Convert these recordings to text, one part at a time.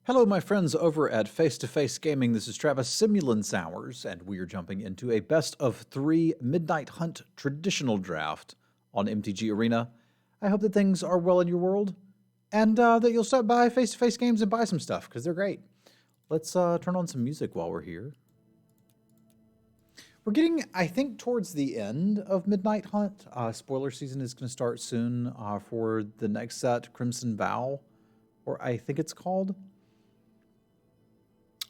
Hello, my friends over at Face to Face Gaming. This is Travis Semulin Sowers, and we are jumping into a best of 3 Midnight Hunt traditional draft on MTG Arena. I hope that things are well in your world, and that you'll stop by Face to Face Games and buy some stuff, because they're great. Let's turn on some music while we're here. We're getting, I think, towards the end of Midnight Hunt. Spoiler season is going to start soon for the next set, Crimson Vow, or I think it's called.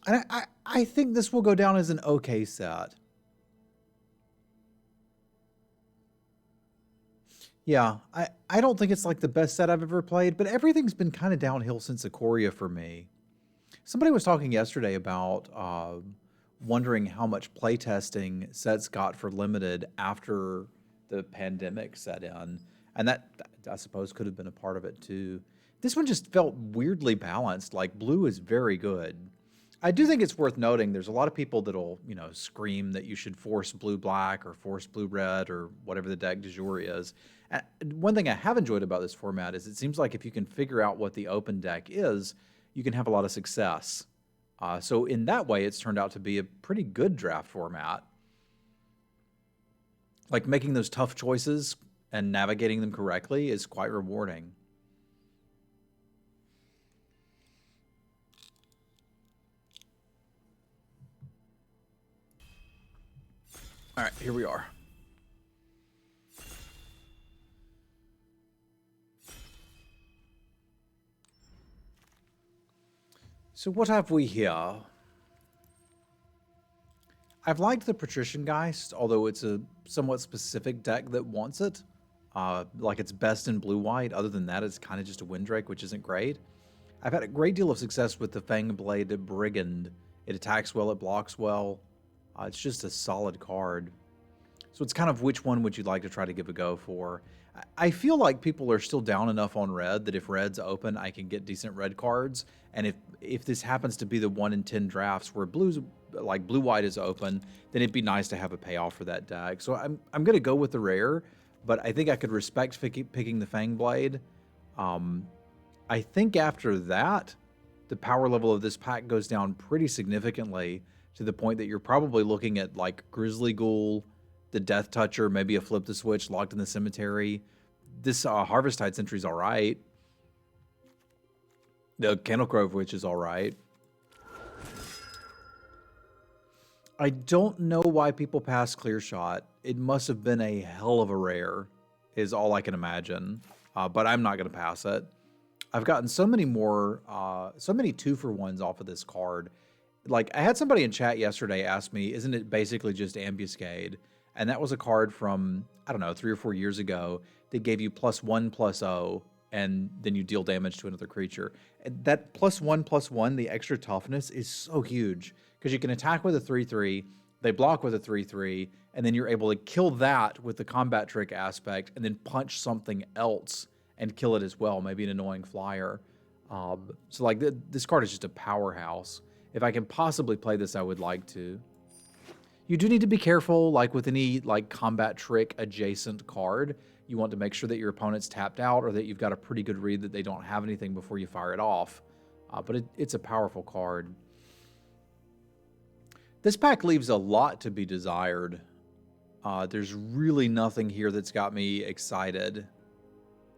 And I think this will go down as an okay set. Yeah, I don't think it's like the best set I've ever played, but everything's been kind of downhill since Ikoria for me. Somebody was talking yesterday about wondering how much playtesting sets got for Limited after the pandemic set in. And that, I suppose, could have been a part of it too. This one just felt weirdly balanced. Like, blue is very good. I do think it's worth noting there's a lot of people that'll, scream that you should force blue-black or force blue-red or whatever the deck du jour is. And one thing I have enjoyed about this format is it seems like if you can figure out what the open deck is, you can have a lot of success. So in that way, it's turned out to be a pretty good draft format. Like, making those tough choices and navigating them correctly is quite rewarding. All right, here we are. So what have we here? I've liked the Patrician Geist, although it's a somewhat specific deck that wants it. Like, it's best in blue-white. Other than that, it's kind of just a Windrake, which isn't great. I've had a great deal of success with the Fangblade Brigand. It attacks well, it blocks well. It's just a solid card. So it's kind of which one would you like to try to give a go for. I feel like people are still down enough on red that if red's open, I can get decent red cards. And if this happens to be the 1 in 10 drafts where blue-white is open, then it'd be nice to have a payoff for that deck. So I'm going to go with the rare, but I think I could respect picking the Fangblade. I think after that, the power level of this pack goes down pretty significantly to the point that you're probably looking at like Grizzly Ghoul, the Death Toucher, maybe a Flip the Switch, Locked in the Cemetery. This Harvesttide Sentry's all right. The Candlecrove Witch is all right. I don't know why people pass Clear Shot. It must have been a hell of a rare, is all I can imagine. But I'm not going to pass it. I've gotten so many more, so many 2-for-1s off of this card. Like, I had somebody in chat yesterday ask me, isn't it basically just Ambuscade? And that was a card from, I don't know, 3 or 4 years ago that gave you +1/+0, and then you deal damage to another creature. And that +1/+1, the extra toughness, is so huge. Because you can attack with a 3/3, they block with a 3/3, and then you're able to kill that with the combat trick aspect, and then punch something else and kill it as well, maybe an annoying flyer. So like this card is just a powerhouse. If I can possibly play this, I would like to. You do need to be careful, like with any like combat trick adjacent card. You want to make sure that your opponent's tapped out or that you've got a pretty good read that they don't have anything before you fire it off. But it's a powerful card. This pack leaves a lot to be desired. There's really nothing here that's got me excited.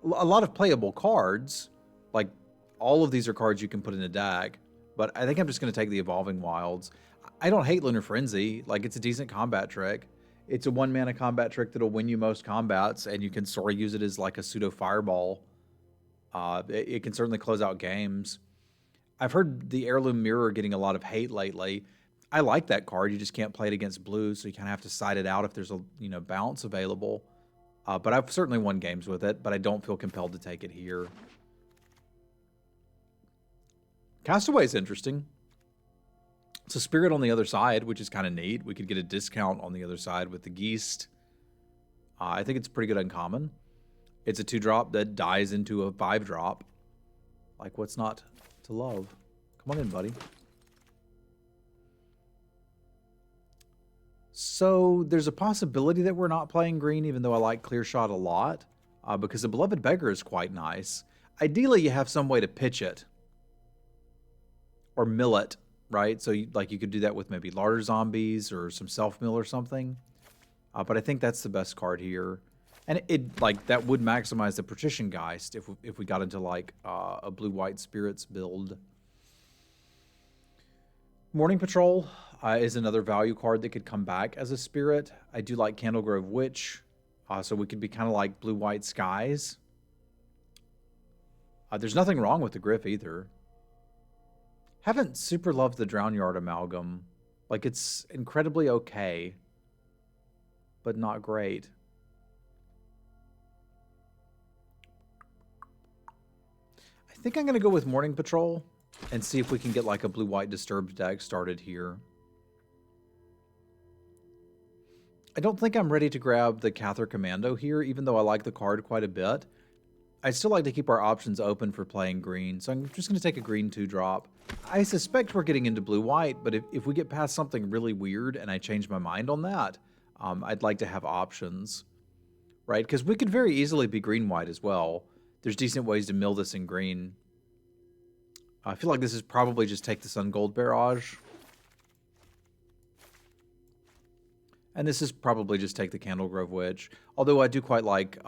A lot of playable cards. Like, all of these are cards you can put in a deck. But I think I'm just going to take the Evolving Wilds. I don't hate Lunar Frenzy. Like, it's a decent combat trick. It's a 1-mana combat trick that'll win you most combats, and you can sort of use it as like a pseudo fireball. It can certainly close out games. I've heard the Heirloom Mirror getting a lot of hate lately. I like that card. You just can't play it against blue, so you kind of have to side it out if there's a bounce available. But I've certainly won games with it, but I don't feel compelled to take it here. Castaway is interesting. It's a Spirit on the other side, which is kind of neat. We could get a discount on the other side with the Geist. I think it's pretty good uncommon. It's a 2-drop that dies into a 5-drop. Like, what's not to love? Come on in, buddy. So there's a possibility that we're not playing green, even though I like Clear Shot a lot, because the Beloved Beggar is quite nice. Ideally, you have some way to pitch it. or mill it, right? So you could do that with maybe larder zombies or some self-mill or something. But I think that's the best card here. And that would maximize the Patrician Geist if we got into like a blue-white spirits build. Morning Patrol is another value card that could come back as a spirit. I do like Candlegrove Witch, so we could be kind of like blue-white skies. There's nothing wrong with the Griff either. Haven't super loved the Drownyard Amalgam. Like, it's incredibly okay, but not great. I think I'm going to go with Morning Patrol and see if we can get like a blue-white Disturbed deck started here. I don't think I'm ready to grab the Cather Commando here, even though I like the card quite a bit. I'd still like to keep our options open for playing green, so I'm just going to take a green 2-drop. I suspect we're getting into blue-white, but if we get past something really weird and I change my mind on that, I'd like to have options, right? Because we could very easily be green-white as well. There's decent ways to mill this in green. I feel like this is probably just take the Sun Gold Barrage. And this is probably just take the Candlegrove Witch. Although I do quite like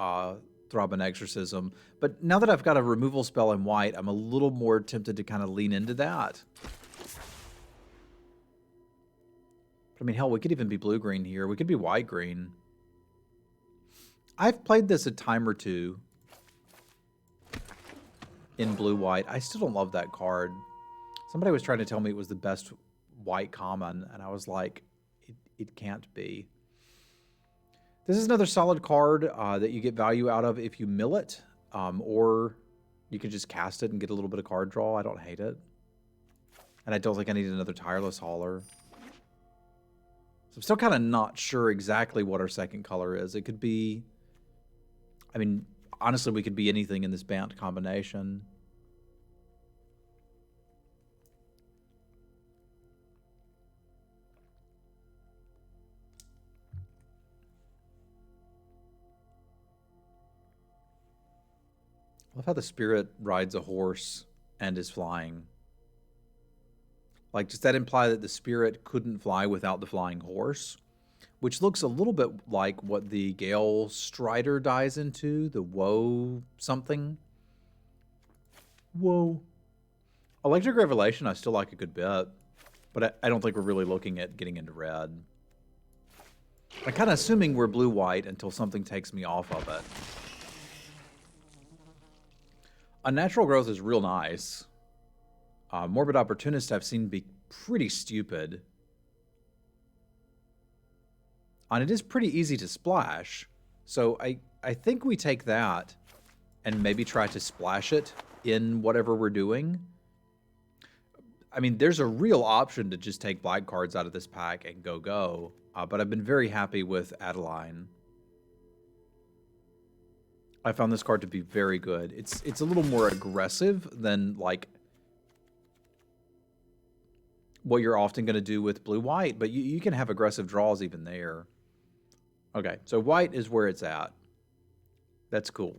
Throbbing Exorcism. But now that I've got a removal spell in white, I'm a little more tempted to kind of lean into that. But I mean, hell, we could even be blue-green here. We could be white-green. I've played this a time or two in blue-white. I still don't love that card. Somebody was trying to tell me it was the best white common, and I was like, it can't be. This is another solid card that you get value out of if you mill it, or you can just cast it and get a little bit of card draw. I don't hate it. And I don't think I need another Tireless Hauler. So I'm still kind of not sure exactly what our second color is. It could be, I mean, honestly, we could be anything in this Bant combination. I love how the spirit rides a horse and is flying. Like, does that imply that the spirit couldn't fly without the flying horse? Which looks a little bit like what the Gale Strider dies into, the Woe something. Whoa. Electric Revelation I still like a good bit, but I don't think we're really looking at getting into red. I'm kind of assuming we're blue-white until something takes me off of it. Unnatural Growth is real nice. Morbid Opportunist I've seen be pretty stupid. And it is pretty easy to splash. So I think we take that and maybe try to splash it in whatever we're doing. I mean, there's a real option to just take black cards out of this pack and go. But I've been very happy with Adeline. I found this card to be very good. It's a little more aggressive than like what you're often going to do with blue-white, but you can have aggressive draws even there. Okay, so white is where it's at. That's cool.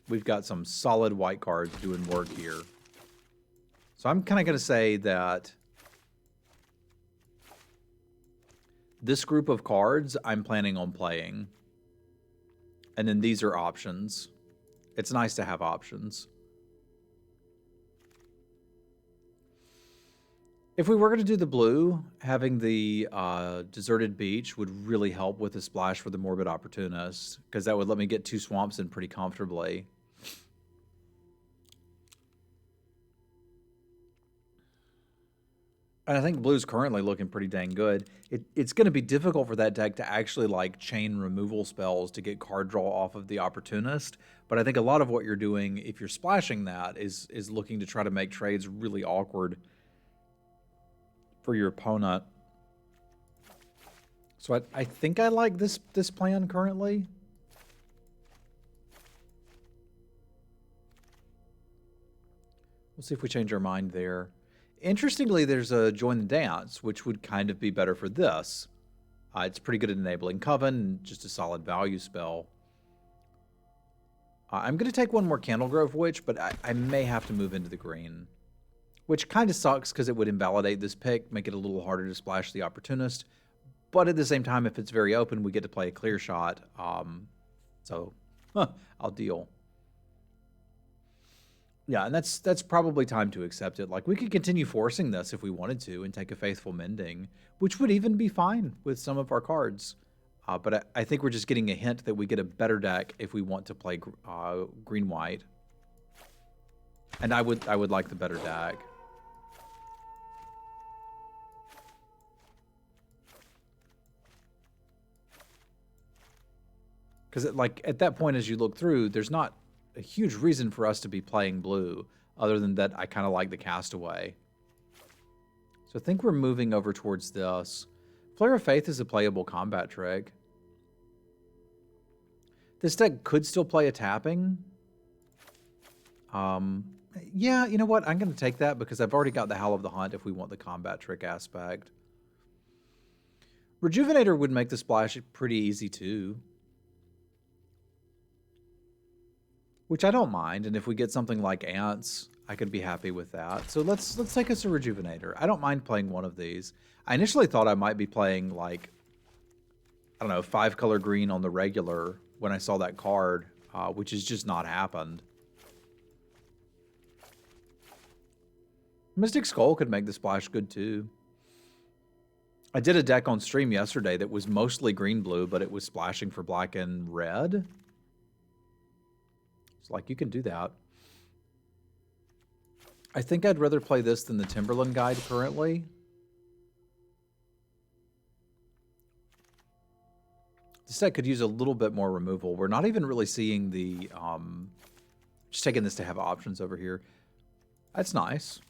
We've got some solid white cards doing work here. So I'm kind of going to say that this group of cards I'm planning on playing. And then these are options. It's nice to have options. If we were going to do the blue, having the Deserted Beach would really help with the splash for the Morbid Opportunist, because that would let me get 2 swamps in pretty comfortably. And I think blue's currently looking pretty dang good. It's going to be difficult for that deck to actually like chain removal spells to get card draw off of the Opportunist. But I think a lot of what you're doing, if you're splashing that, is looking to try to make trades really awkward for your opponent. So I think I like this plan currently. We'll see if we change our mind there. Interestingly, there's a Join the Dance, which would kind of be better for this. It's pretty good at enabling Coven, and just a solid value spell. I'm going to take one more Candlegrove Witch, but I may have to move into the green. which kind of sucks because it would invalidate this pick, make it a little harder to splash the Opportunist. But at the same time, if it's very open, we get to play a clear shot. So I'll deal. Yeah, and that's probably time to accept it. Like, we could continue forcing this if we wanted to and take a Faithful Mending, which would even be fine with some of our cards. But I think we're just getting a hint that we get a better deck if we want to play green-white. And I would like the better deck. Because at that point, as you look through, there's not a huge reason for us to be playing blue, other than that I kind of like the Castaway. So I think we're moving over towards this. Flare of Faith is a playable combat trick. This deck could still play a tapping. Yeah, you know what? I'm going to take that because I've already got the Howl of the Hunt if we want the combat trick aspect. Rejuvenator would make the splash pretty easy too. Which I don't mind, and if we get something like Ants, I could be happy with that. So let's take us a Rejuvenator. I don't mind playing one of these. I initially thought I might be playing, like, I don't know, 5-color green on the regular when I saw that card, which has just not happened. Mystic Skull could make the splash good too. I did a deck on stream yesterday that was mostly green-blue, but it was splashing for black and red. Like, you can do that. I think I'd rather play this than the Timberland Guide currently. This deck could use a little bit more removal. We're not even really seeing the... just taking this to have options over here. That's nice.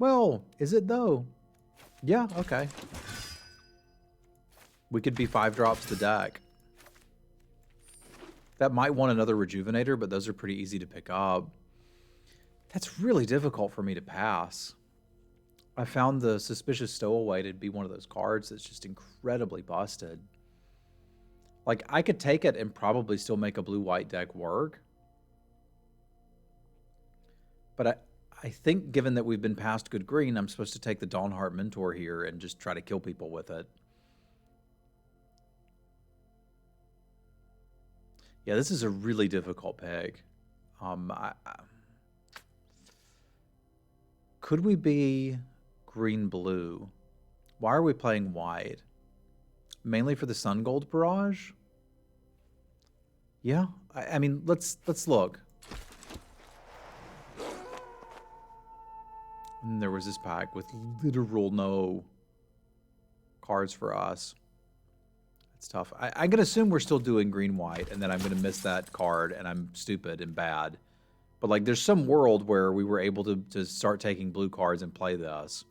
Well, is it though? Yeah, okay. We could be 5-drops the deck. That might want another Rejuvenator, but those are pretty easy to pick up. That's really difficult for me to pass. I found the Suspicious Stowaway to be one of those cards that's just incredibly busted. Like, I could take it and probably still make a blue-white deck work. But I think given that we've been past good green, I'm supposed to take the Dawnheart Mentor here and just try to kill people with it. Yeah, this is a really difficult pick. Could we be green-blue? Why are we playing white? Mainly for the Sun Gold Barrage? Yeah, I mean, let's look. And there was this pack with literal no cards for us. It's tough. I'm going to assume we're still doing green-white, and then I'm going to miss that card, and I'm stupid and bad. But, like, there's some world where we were able to start taking blue cards and play this.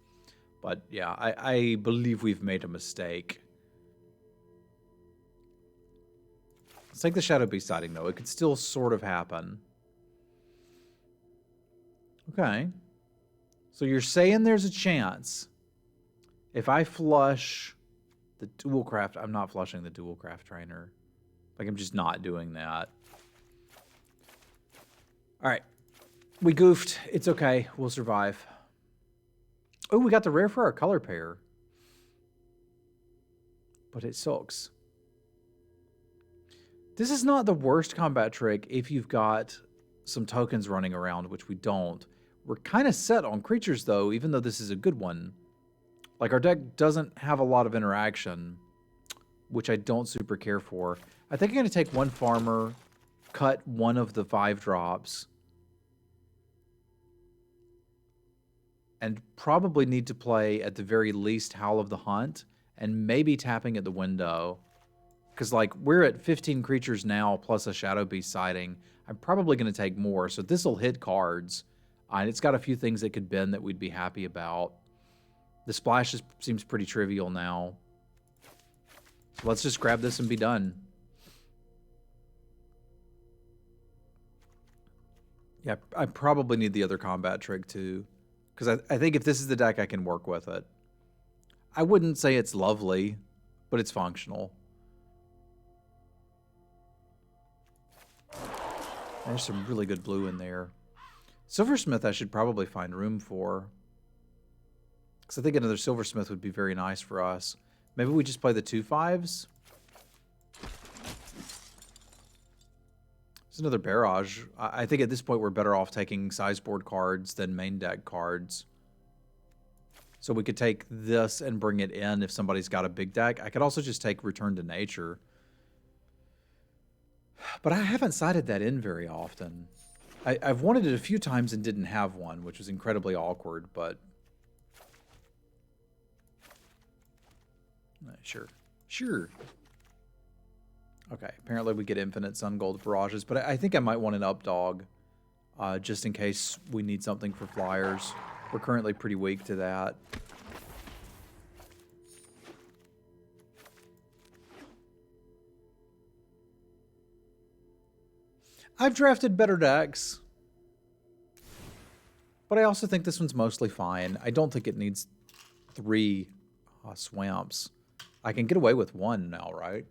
But, yeah, I believe we've made a mistake. Let's take the Shadow Beast sighting, though. It could still sort of happen. Okay. So you're saying there's a chance if I flush... the dual craft, I'm not flushing the dual craft trainer. Like, I'm just not doing that. All right. We goofed. It's okay. We'll survive. Oh, we got the rare for our color pair. But it sucks. This is not the worst combat trick if you've got some tokens running around, which we don't. We're kind of set on creatures, though, even though this is a good one. Like, our deck doesn't have a lot of interaction, which I don't super care for. I think I'm going to take one farmer, cut one of the 5-drops, and probably need to play, at the very least, Howl of the Hunt, and maybe tapping at the window. Because, like, we're at 15 creatures now, plus a Shadow Beast sighting. I'm probably going to take more, so this will hit cards. And it's got a few things that could bend that we'd be happy about. The splash seems pretty trivial now. So let's just grab this and be done. Yeah, I probably need the other combat trick too. Because I think if this is the deck, I can work with it. I wouldn't say it's lovely, but it's functional. There's some really good blue in there. Silversmith I should probably find room for. Because I think another silversmith would be very nice for us. Maybe we just play the 2/5s. There's another barrage. I think at this point we're better off taking sideboard cards than main deck cards. So we could take this and bring it in if somebody's got a big deck. I could also just take Return to Nature. But I haven't sided that in very often. I've wanted it a few times and didn't have one, which was incredibly awkward, but... Sure. Sure. Okay, apparently we get infinite Sun Gold barrages, but I think I might want an up dog, just in case we need something for flyers. We're currently pretty weak to that. I've drafted better decks, but I also think this one's mostly fine. I don't think it needs 3 swamps. I can get away with 1 now, right?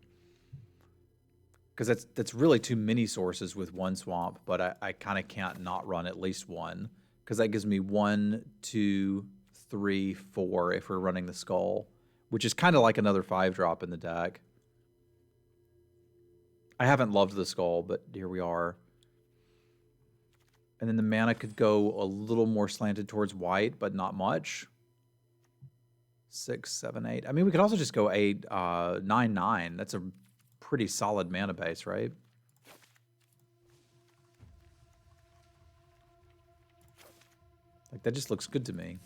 Because that's really too many sources with 1 swamp, but I kind of can't not run at least 1. Because that gives me 1, 2, 3, 4 if we're running the skull, which is kind of like another 5-drop in the deck. I haven't loved the skull, but here we are. And then the mana could go a little more slanted towards white, but not much. 6, 7, 8. I mean, we could also just go 8, 9, 9. That's a pretty solid mana base, right? Like, that just looks good to me.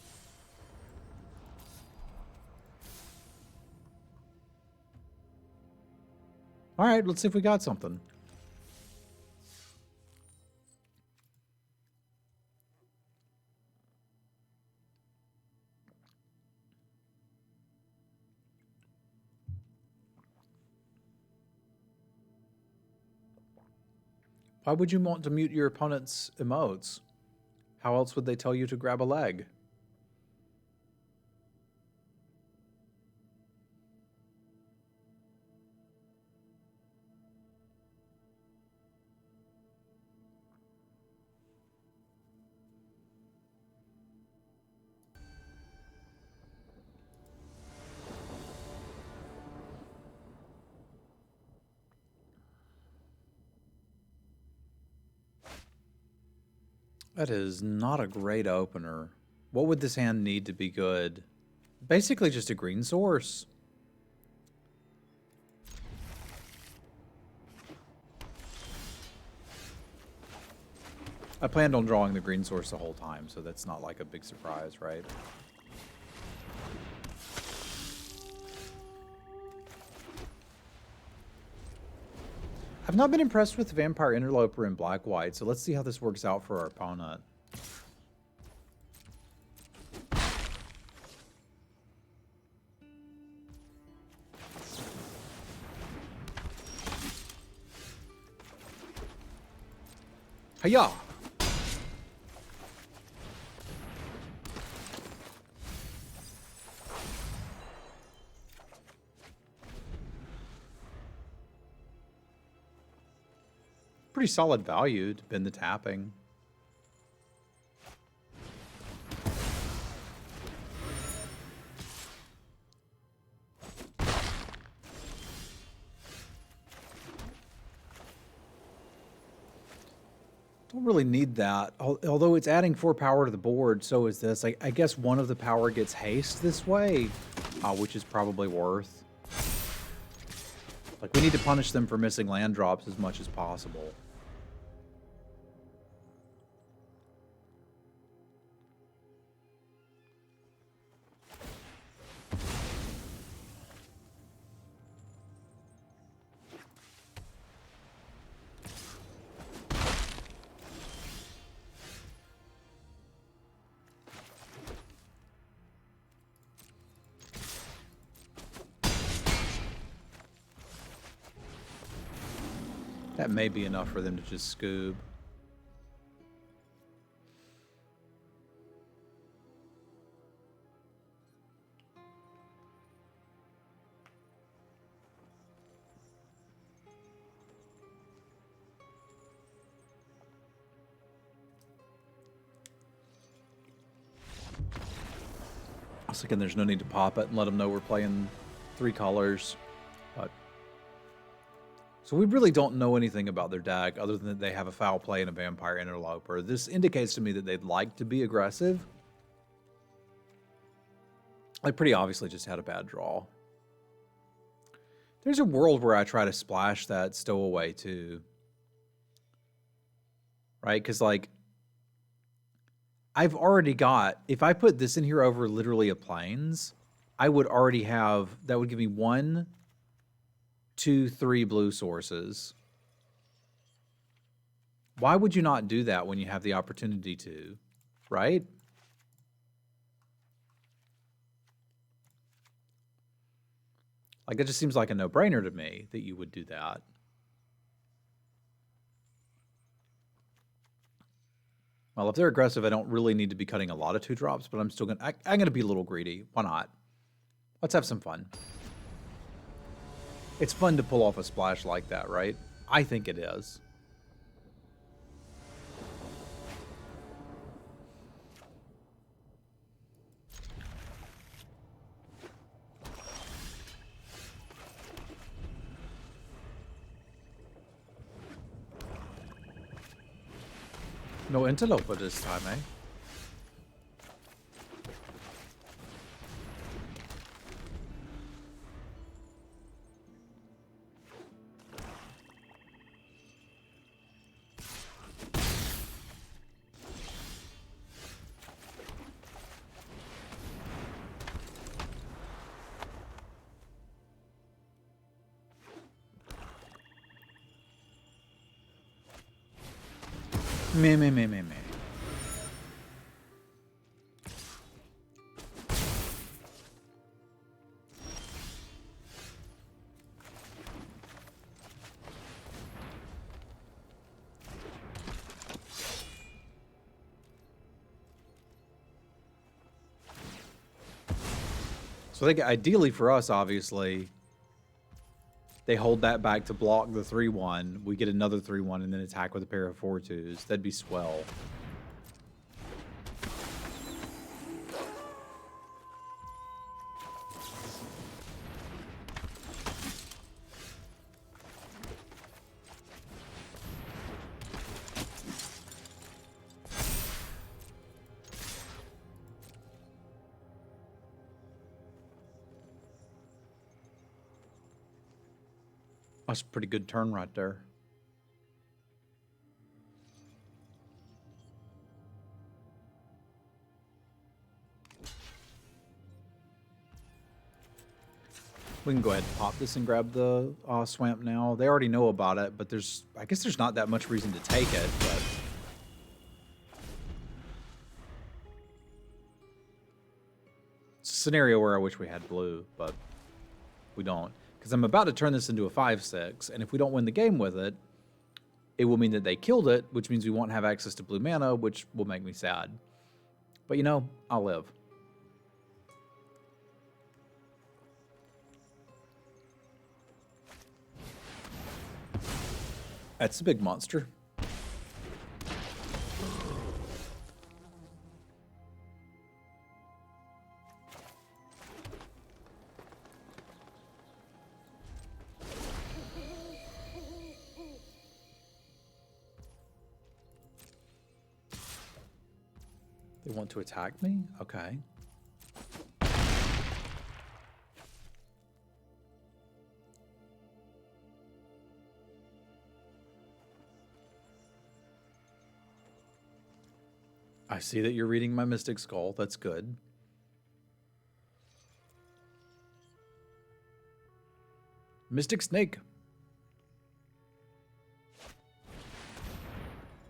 All right, let's see if we got something. Why would you want to mute your opponent's emotes? How else would they tell you to grab a leg? That is not a great opener. What would this hand need to be good? Basically just a green source. I planned on drawing the green source the whole time, so that's not like a big surprise, right? I've not been impressed with Vampire Interloper in black-white, so let's see how this works out for our opponent. Hiya! Pretty solid value to bend the tapping. Don't really need that. Although it's adding 4 power to the board, so is this. I guess one of the power gets haste this way, which is probably worth. Like, we need to punish them for missing land drops as much as possible. That may be enough for them to just scoob. I was thinking there's no need to pop it and let them know we're playing 3 colors. But so we really don't know anything about their deck other than that they have a foul play and a vampire interloper. This indicates to me that they'd like to be aggressive. I pretty obviously just had a bad draw. There's a world where I try to splash that stowaway too. Right? Because, like, I've already got, if I put this in here over literally a plains, I would already have, that would give me 1, 2, 3 blue sources. Why would you not do that when you have the opportunity to, right? Like, that just seems like a no-brainer to me that you would do that. Well, if they're aggressive, I don't really need to be cutting a lot of 2-drops, but I'm still going to... I'm going to be a little greedy. Why not? Let's have some fun. It's fun to pull off a splash like that, right? I think it is. No interloper this time, eh? Me. So I think ideally for us, obviously, they hold that back to block the 3-1. We get another 3-1 and then attack with a pair of 4-2s. That'd be swell. That's a pretty good turn right there. We can go ahead and pop this and grab the swamp now. They already know about it, but I guess there's not that much reason to take it, but... It's a scenario where I wish we had blue, but we don't. Because I'm about to turn this into a 5-6, and if we don't win the game with it, it will mean that they killed it, which means we won't have access to blue mana, which will make me sad. But you know, I'll live. That's a big monster. They want to attack me? Okay. I see that you're reading my Mystic Skull. That's good. Mystic Snake.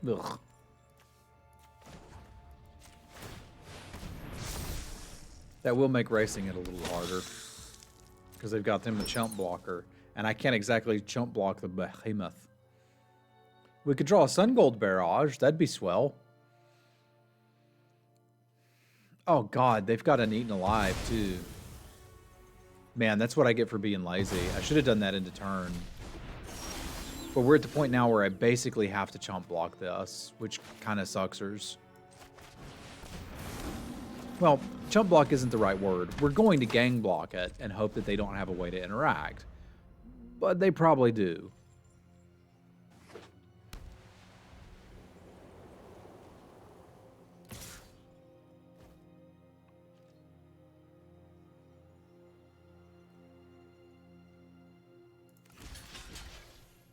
Ugh. That will make racing it a little harder. Because they've got them the chump blocker. And I can't exactly chump block the behemoth. We could draw a Sun Gold Barrage. That'd be swell. Oh god, they've got an Eaten Alive too. Man, that's what I get for being lazy. I should have done that into turn. But we're at the point now where I basically have to chump block this, which kind of sucksers. Well, chump block isn't the right word. We're going to gang block it and hope that they don't have a way to interact. But they probably do.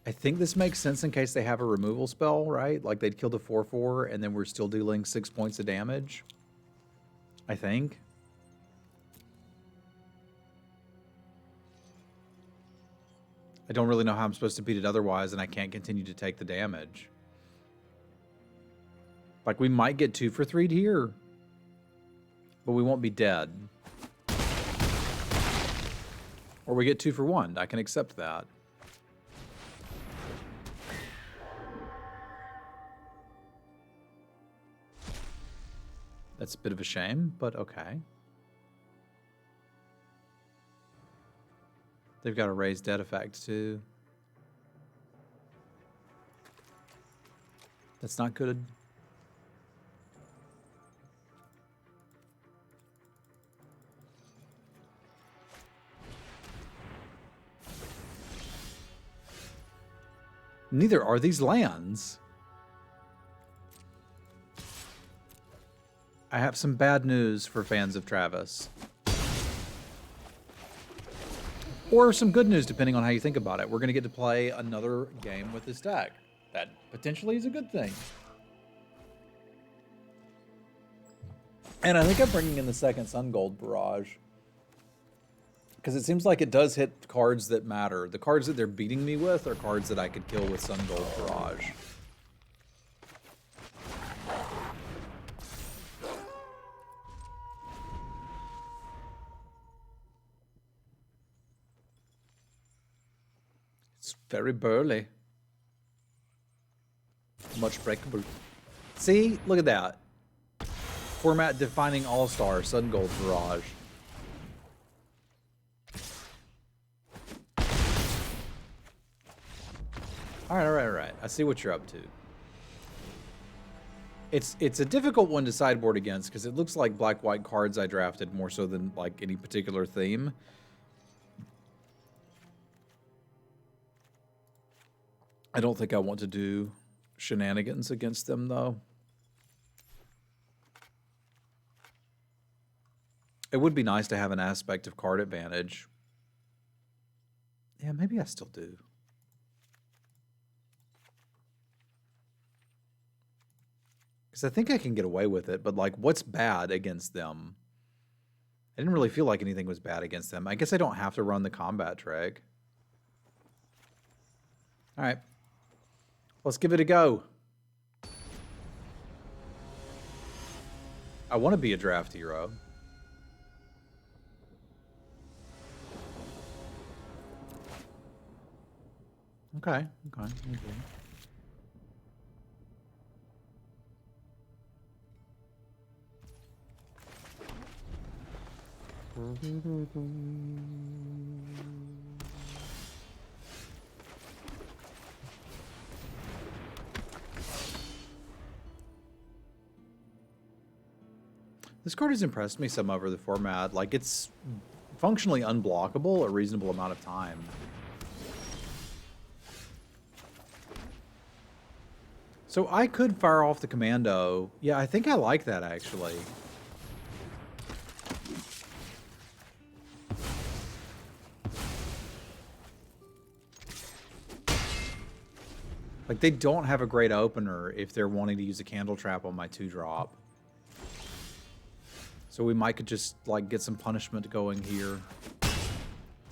I think this makes sense in case they have a removal spell, right? Like they'd kill the 4/4 and then we're still dealing 6 points of damage. I think. I don't really know how I'm supposed to beat it otherwise, and I can't continue to take the damage. Like, we might get 2 for 3'd here, but we won't be dead. Or we get 2 for 1. I can accept that. That's a bit of a shame, but okay. They've got a raised dead effect, too. That's not good. Neither are these lands. I have some bad news for fans of Travis. Or some good news, depending on how you think about it. We're going to get to play another game with this deck. That potentially is a good thing. And I think I'm bringing in the second Sun Gold Barrage. Because it seems like it does hit cards that matter. The cards that they're beating me with are cards that I could kill with Sun Gold Barrage. It's very burly. Much breakable. See? Look at that. Format defining all-star, Sun Gold Barrage. Alright. I see what you're up to. It's a difficult one to sideboard against because it looks like black-white cards I drafted more so than like any particular theme. I don't think I want to do shenanigans against them, though. It would be nice to have an aspect of card advantage. Yeah, maybe I still do. Because I think I can get away with it, but like, what's bad against them? I didn't really feel like anything was bad against them. I guess I don't have to run the combat trick. All right. Let's give it a go. I want to be a draft hero. Okay. This card has impressed me some over the format. Like, it's functionally unblockable a reasonable amount of time. So I could fire off the commando. Yeah, I think I like that, actually. Like, they don't have a great opener if they're wanting to use a candle trap on my 2-drop. So we might could just, like, get some punishment going here.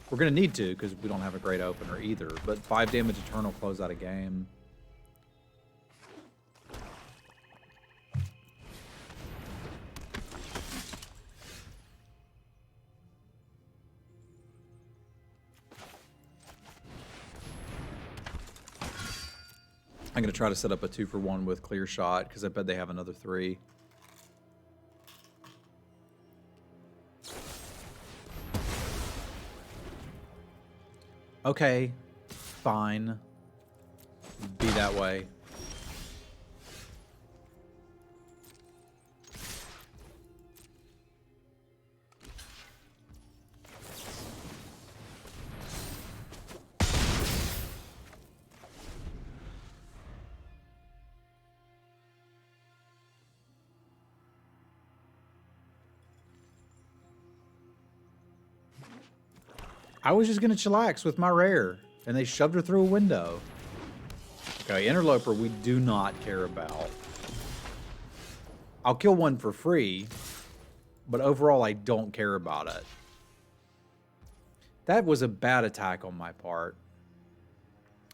We're going to need to, because we don't have a great opener either. But 5 damage Eternal close out a game. I'm going to try to set up a 2-for-1 with Clear Shot, because I bet they have another 3. Okay, fine. Be that way. I was just going to chillax with my rare, and they shoved her through a window. Okay, Interloper we do not care about. I'll kill one for free, but overall I don't care about it. That was a bad attack on my part,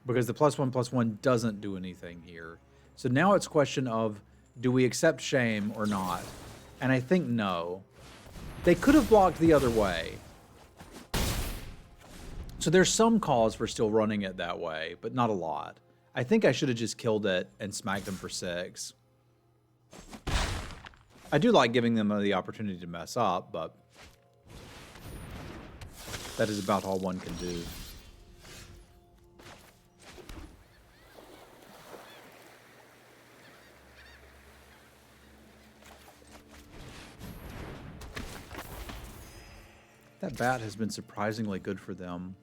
because the +1/+1 doesn't do anything here. So now it's a question of, do we accept shame or not? And I think no. They could have blocked the other way. So there's some cause for still running it that way, but not a lot. I think I should have just killed it and smacked them for 6. I do like giving them the opportunity to mess up, but that is about all one can do. That bat has been surprisingly good for them.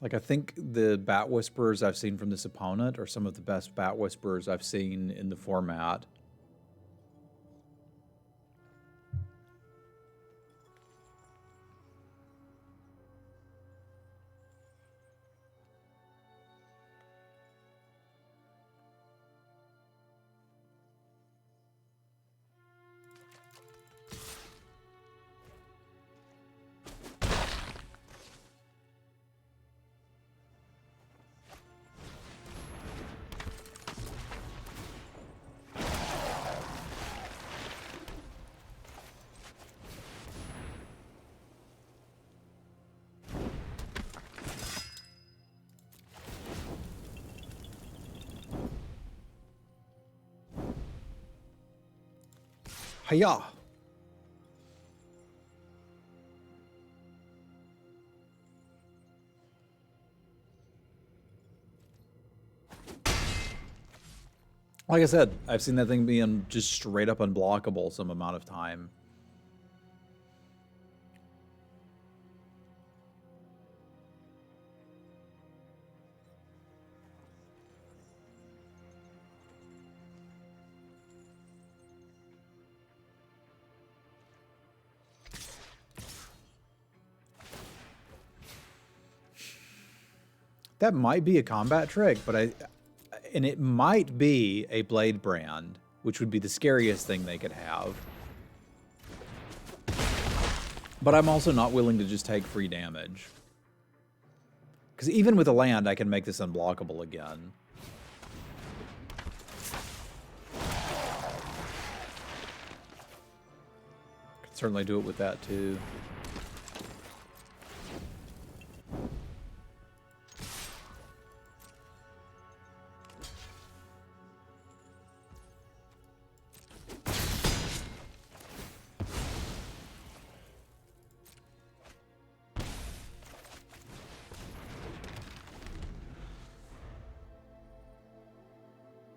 Like, I think the Bat Whisperers I've seen from this opponent are some of the best Bat Whisperers I've seen in the format. Hiya! Like I said, I've seen that thing being just straight up unblockable some amount of time. That might be a combat trick, but and it might be a blade brand, which would be the scariest thing they could have. But I'm also not willing to just take free damage. Because even with a land, I can make this unblockable again. Could certainly do it with that too.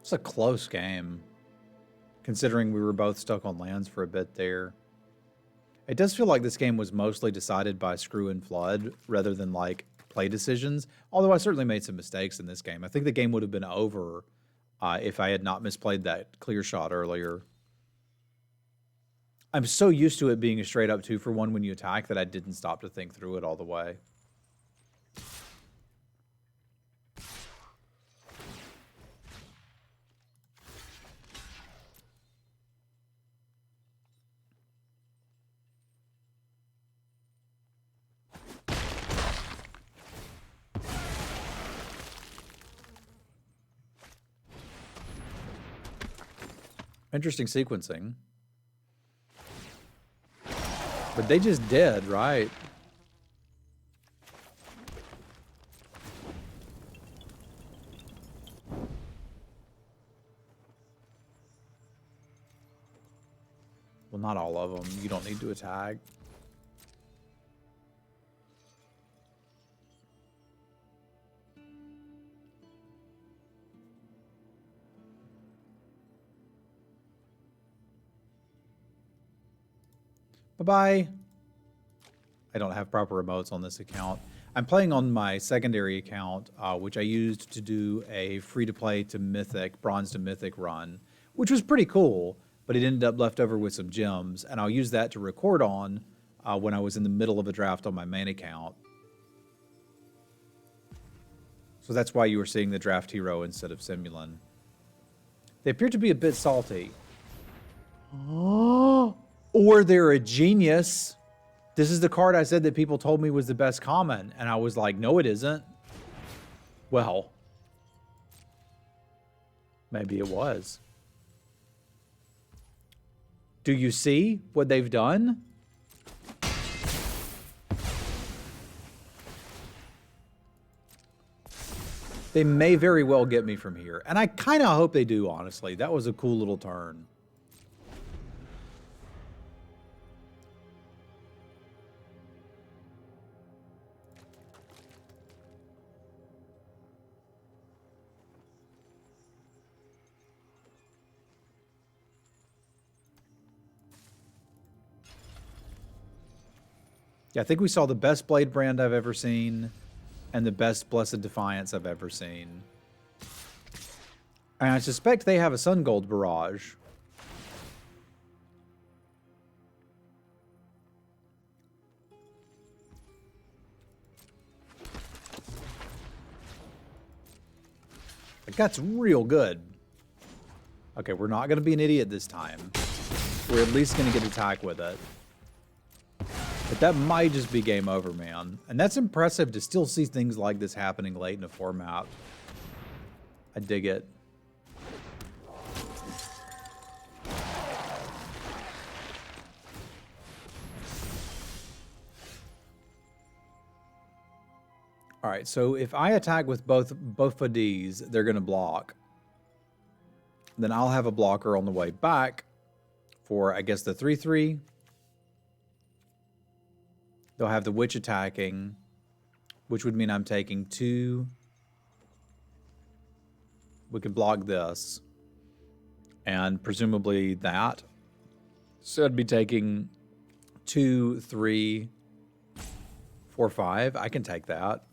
It's a close game, considering we were both stuck on lands for a bit there. It does feel like this game was mostly decided by Screw and Flood rather than like play decisions, although I certainly made some mistakes in this game. I think the game would have been over if I had not misplayed that clear shot earlier. I'm so used to it being a straight up 2-for-1 when you attack that I didn't stop to think through it all the way. Interesting sequencing. But they just did, right? Well, not all of them. You don't need to attack. Bye-bye. I don't have proper emotes on this account. I'm playing on my secondary account, which I used to do a free-to-play to Mythic, Bronze to Mythic run, which was pretty cool, but it ended up left over with some gems, and I'll use that to record on when I was in the middle of a draft on my main account. So that's why you were seeing the draft hero instead of Semulin. They appear to be a bit salty. Oh, or they're a genius. This is the card I said that people told me was the best common, and I was like, no, it isn't. Well, maybe it was. Do you see what they've done? They may very well get me from here. And I kind of hope they do, honestly. That was a cool little turn. Yeah, I think we saw the best Blade brand I've ever seen and the best Blessed Defiance I've ever seen. And I suspect they have a Sun Gold Barrage. Like, that's real good. Okay, we're not going to be an idiot this time. We're at least going to get attack with it. But that might just be game over, man. And that's impressive to still see things like this happening late in a format. I dig it. All right, so if I attack with both of these, they're going to block. Then I'll have a blocker on the way back for, I guess, the 3/3. They'll have the Witch attacking, which would mean I'm taking 2. We could block this. And presumably that. So I'd be taking 2, 3, 4, 5. I can take that.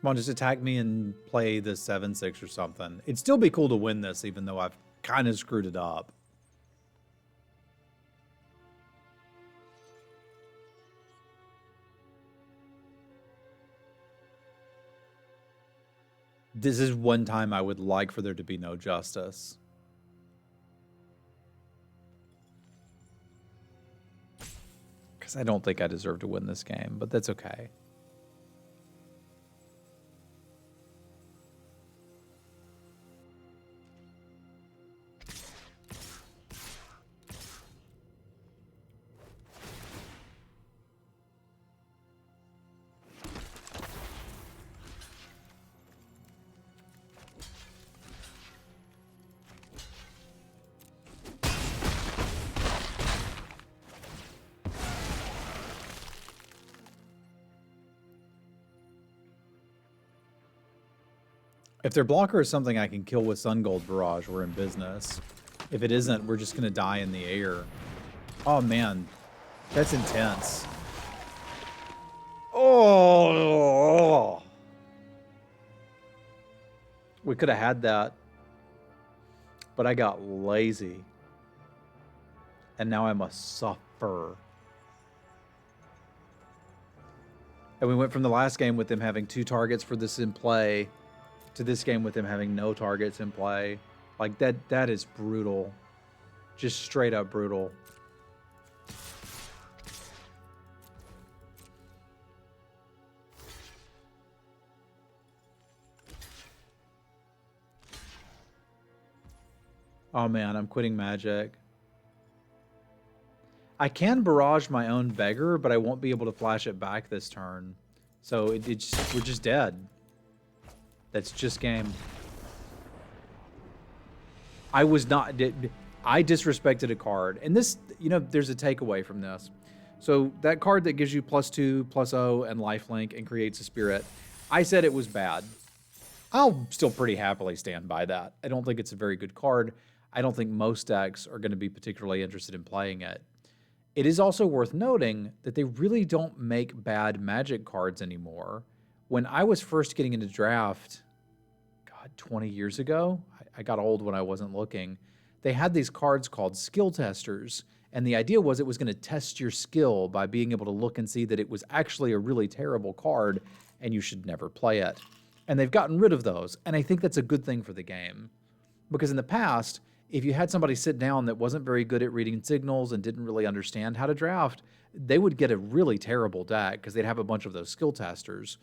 Come on, just attack me and play the 7/6 or something. It'd still be cool to win this, even though I've kind of screwed it up. This is one time I would like for there to be no justice. Because I don't think I deserve to win this game, but that's okay. If their blocker is something I can kill with Sun Gold Barrage, we're in business. If it isn't, we're just going to die in the air. Oh, man. That's intense. Oh! We could have had that. But I got lazy. And now I must suffer. And we went from the last game with them having 2 targets for this in play to this game with him having no targets in play. Like, that is brutal. Just straight up brutal. Oh man, I'm quitting Magic. I can barrage my own Beggar, but I won't be able to flash it back this turn. So we're just dead. That's just game. I was not... I disrespected a card. And this, you know, there's a takeaway from this. So that card that gives you +2, +0, and lifelink and creates a spirit, I said it was bad. I'll still pretty happily stand by that. I don't think it's a very good card. I don't think most decks are going to be particularly interested in playing it. It is also worth noting that they really don't make bad Magic cards anymore. When I was first getting into Draft, God, 20 years ago, I got old when I wasn't looking, they had these cards called skill testers, and the idea was it was going to test your skill by being able to look and see that it was actually a really terrible card, and you should never play it. And they've gotten rid of those, and I think that's a good thing for the game. Because in the past, if you had somebody sit down that wasn't very good at reading signals and didn't really understand how to draft, they would get a really terrible deck because they'd have a bunch of those skill testers.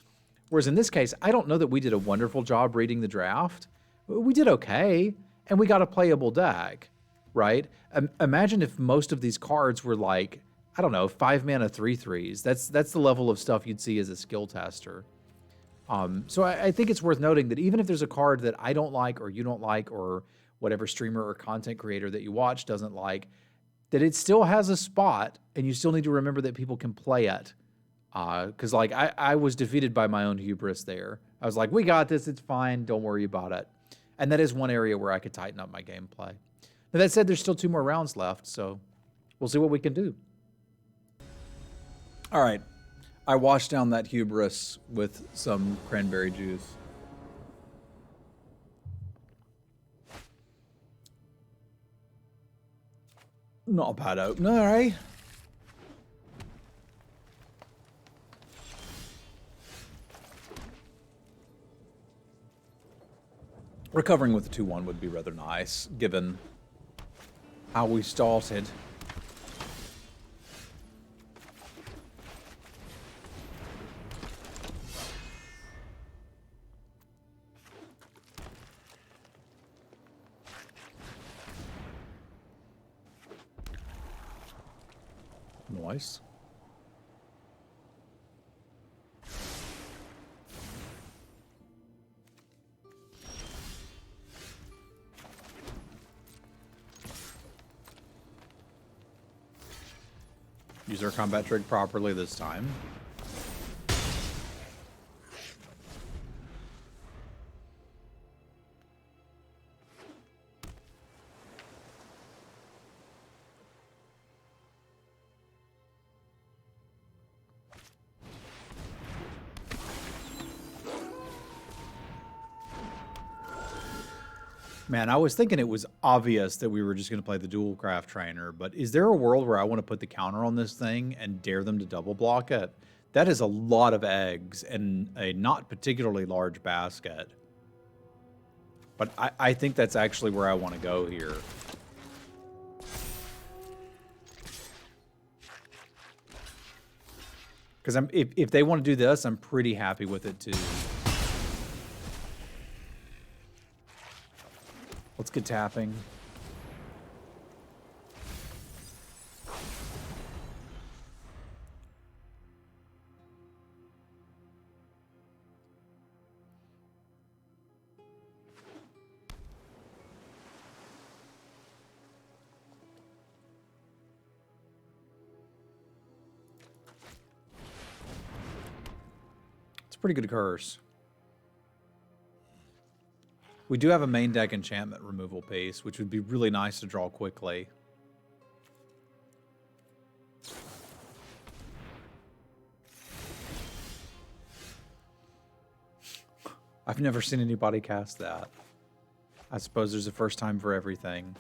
Whereas in this case, I don't know that we did a wonderful job reading the draft. We did okay, and we got a playable deck, right? Imagine if most of these cards were like, I don't know, 5-mana 3/3s. That's the level of stuff you'd see as a skill tester. So I think it's worth noting that even if there's a card that I don't like or you don't like or whatever streamer or content creator that you watch doesn't like, that it still has a spot and you still need to remember that people can play it. Because like I was defeated by my own hubris there. I was like, we got this, it's fine, don't worry about it. And that is one area where I could tighten up my gameplay. Now that said, there's still 2 more rounds left, so we'll see what we can do. All right. I washed down that hubris with some cranberry juice. Not a bad opener, eh? Recovering with the 2-1 would be rather nice, given how we started. Nice. Use our combat trick properly this time. Man, I was thinking it was obvious that we were just going to play the dual craft trainer, but is there a world where I want to put the counter on this thing and dare them to double block it? That is a lot of eggs in a not particularly large basket. But I think that's actually where I want to go here. Because if they want to do this, I'm pretty happy with it too. Let's get tapping. It's a pretty good curse. We do have a main deck enchantment removal piece, which would be really nice to draw quickly. I've never seen anybody cast that. I suppose there's a first time for everything.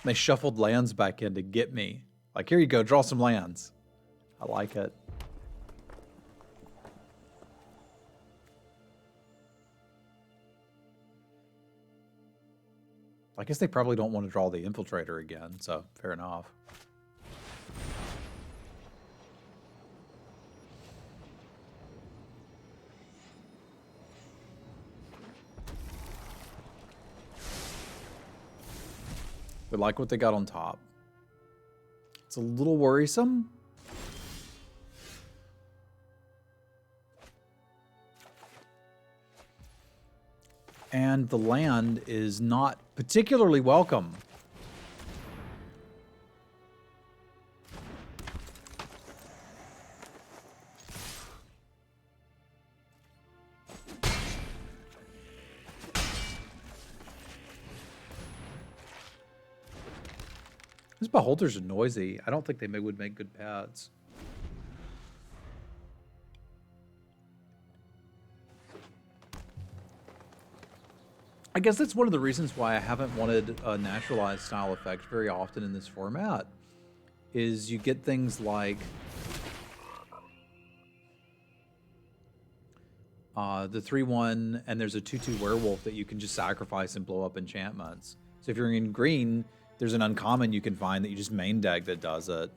They shuffled lands back in to get me. Like, here you go, draw some lands. I like it. I guess they probably don't want to draw the Infiltrator again, so fair enough. We like what they got on top. It's a little worrisome. And the land is not particularly welcome. These beholders are noisy. I don't think they would make good pets. I guess that's one of the reasons why I haven't wanted a naturalized style effect very often in this format, is you get things like the 3/1, and there's a 2/2 werewolf that you can just sacrifice and blow up enchantments. So if you're in green, there's an uncommon you can find that you just main deck that does it.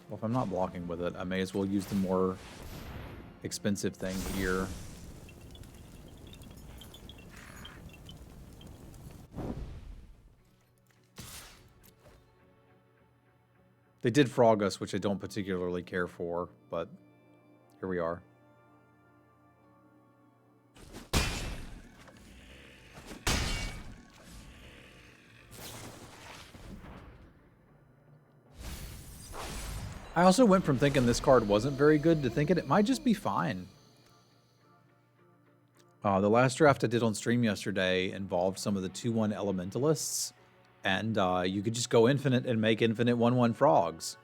Well, if I'm not blocking with it, I may as well use the more expensive thing here. They did frog us, which I don't particularly care for, but here we are. I also went from thinking this card wasn't very good to thinking it might just be fine. The last draft I did on stream yesterday involved some of the 2/1 elementalists, and you could just go infinite and make infinite 1/1 frogs,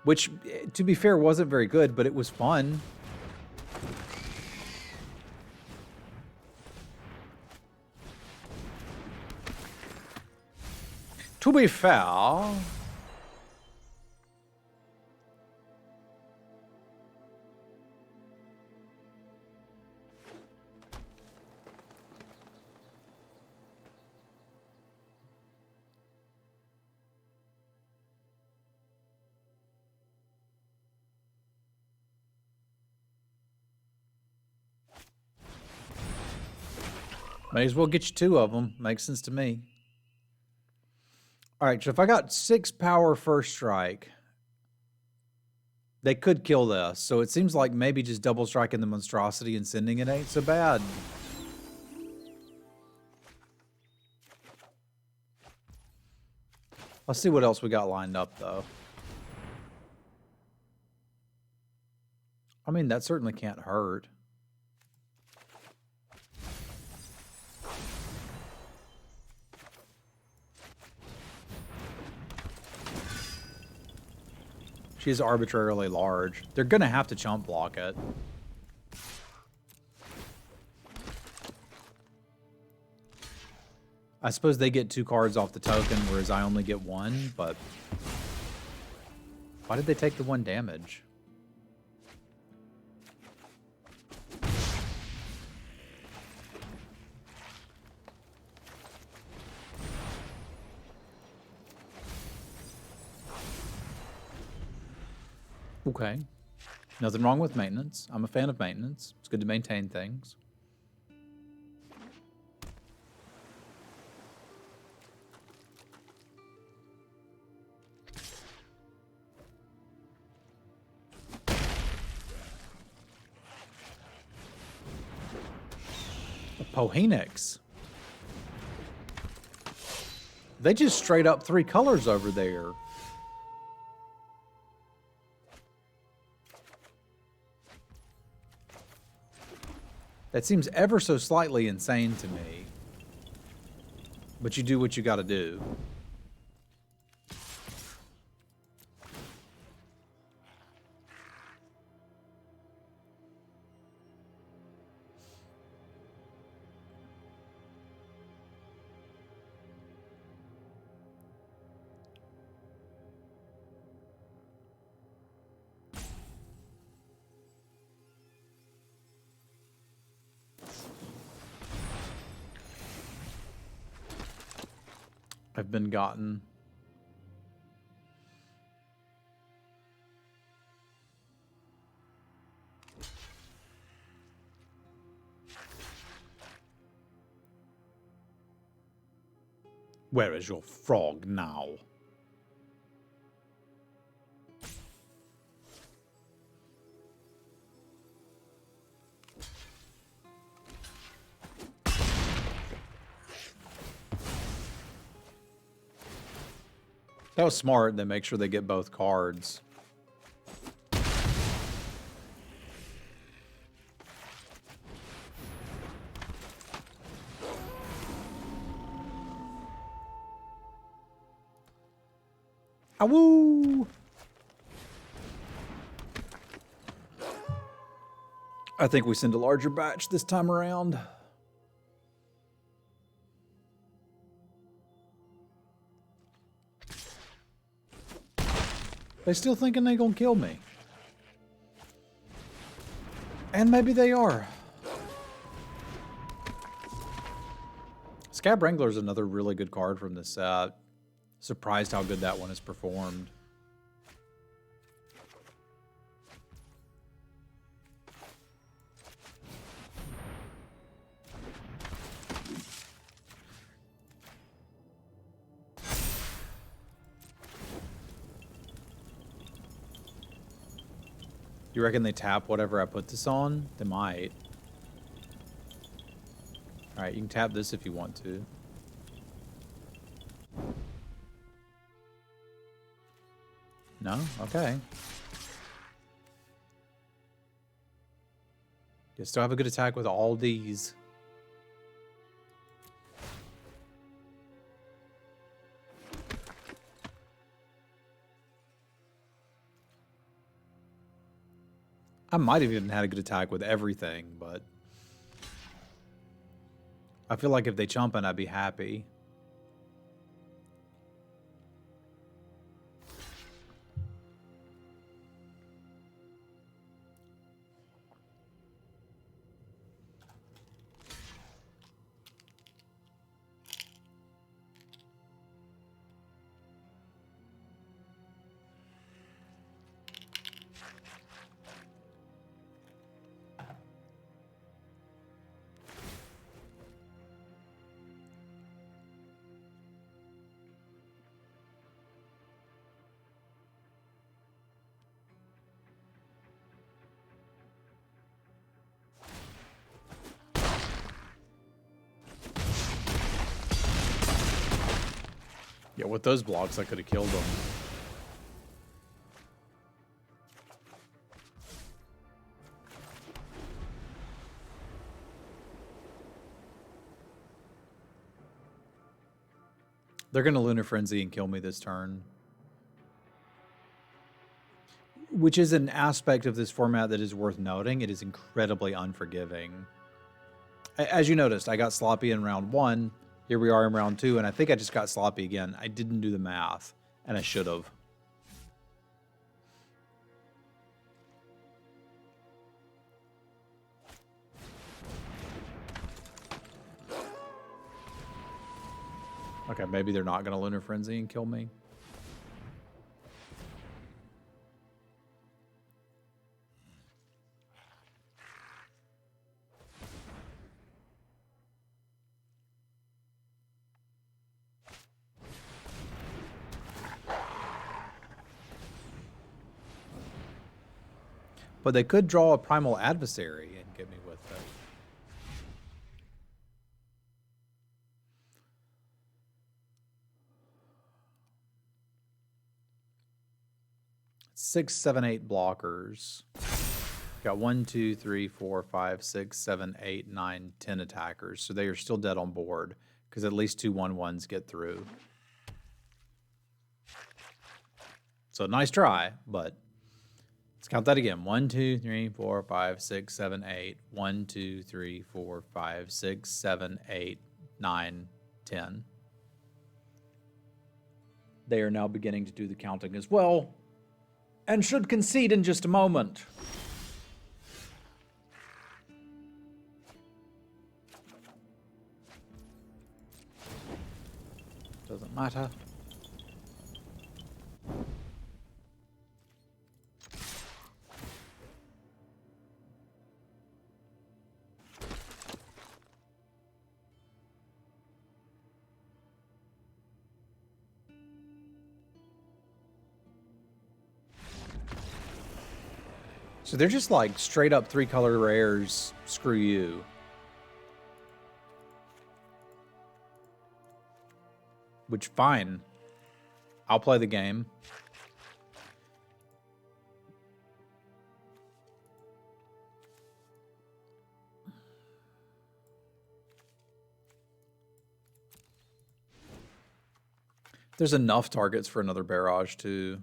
which, to be fair, wasn't very good, but it was fun. To be fair, may as well get you 2 of them. Makes sense to me. All right, so if I got 6 power first strike, they could kill this. So it seems like maybe just double striking the monstrosity and sending it ain't so bad. Let's see what else we got lined up, though. I mean, that certainly can't hurt. She's arbitrarily large. They're going to have to chump block it. I suppose they get 2 cards off the token, whereas I only get 1, but why did they take the 1 damage? Okay. Nothing wrong with maintenance. I'm a fan of maintenance. It's good to maintain things. The Pohenix. They just straight up 3 colors over there. That seems ever so slightly insane to me. But you do what you gotta do. I've been gotten. Where is your frog now? That was smart. They make sure they get both cards. Awoo! I think we send a larger batch this time around. They still thinking they gonna kill me. And maybe they are. Scab Wrangler is another really good card from this set. Surprised how good that one has performed. You reckon they tap whatever I put this on? They might. Alright, you can tap this if you want to. No? Okay. You still have a good attack with all these. I might have even had a good attack with everything, but I feel like if they chump in, I'd be happy. Yeah, with those blocks, I could have killed them. They're going to Lunar Frenzy and kill me this turn. Which is an aspect of this format that is worth noting. It is incredibly unforgiving. As you noticed, I got sloppy in round 1. Here we are in round 2, and I think I just got sloppy again. I didn't do the math, and I should have. Okay, maybe they're not going to Lunar Frenzy and kill me. But they could draw a Primal Adversary and get me with it. Six, seven, eight blockers. Got 1, 2, 3, 4, 5, 6, 7, 8, 9, 10 attackers. So they are still dead on board because at least 2 1/1s get through. So nice try, but let's count that again. 1, 2, 3, 4, 5, 6, 7, 8. 1, 2, 3, 4, 5, 6, 7, 8, 9, 10. They are now beginning to do the counting as well, and should concede in just a moment. Doesn't matter. So they're just like straight up 3-color rares. Screw you. Which, fine. I'll play the game. There's enough targets for another barrage, too.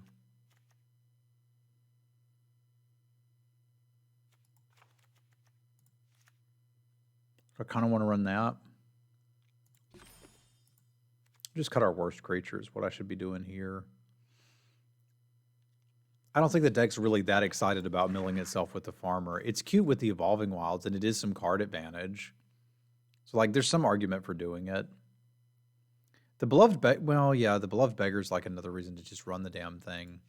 I kind of want to run that. Just cut our worst creatures, what I should be doing here. I don't think the deck's really that excited about milling itself with the farmer. It's cute with the Evolving Wilds, and it is some card advantage. So, like, there's some argument for doing it. The Beloved well, yeah, the Beloved Beggar's like another reason to just run the damn thing.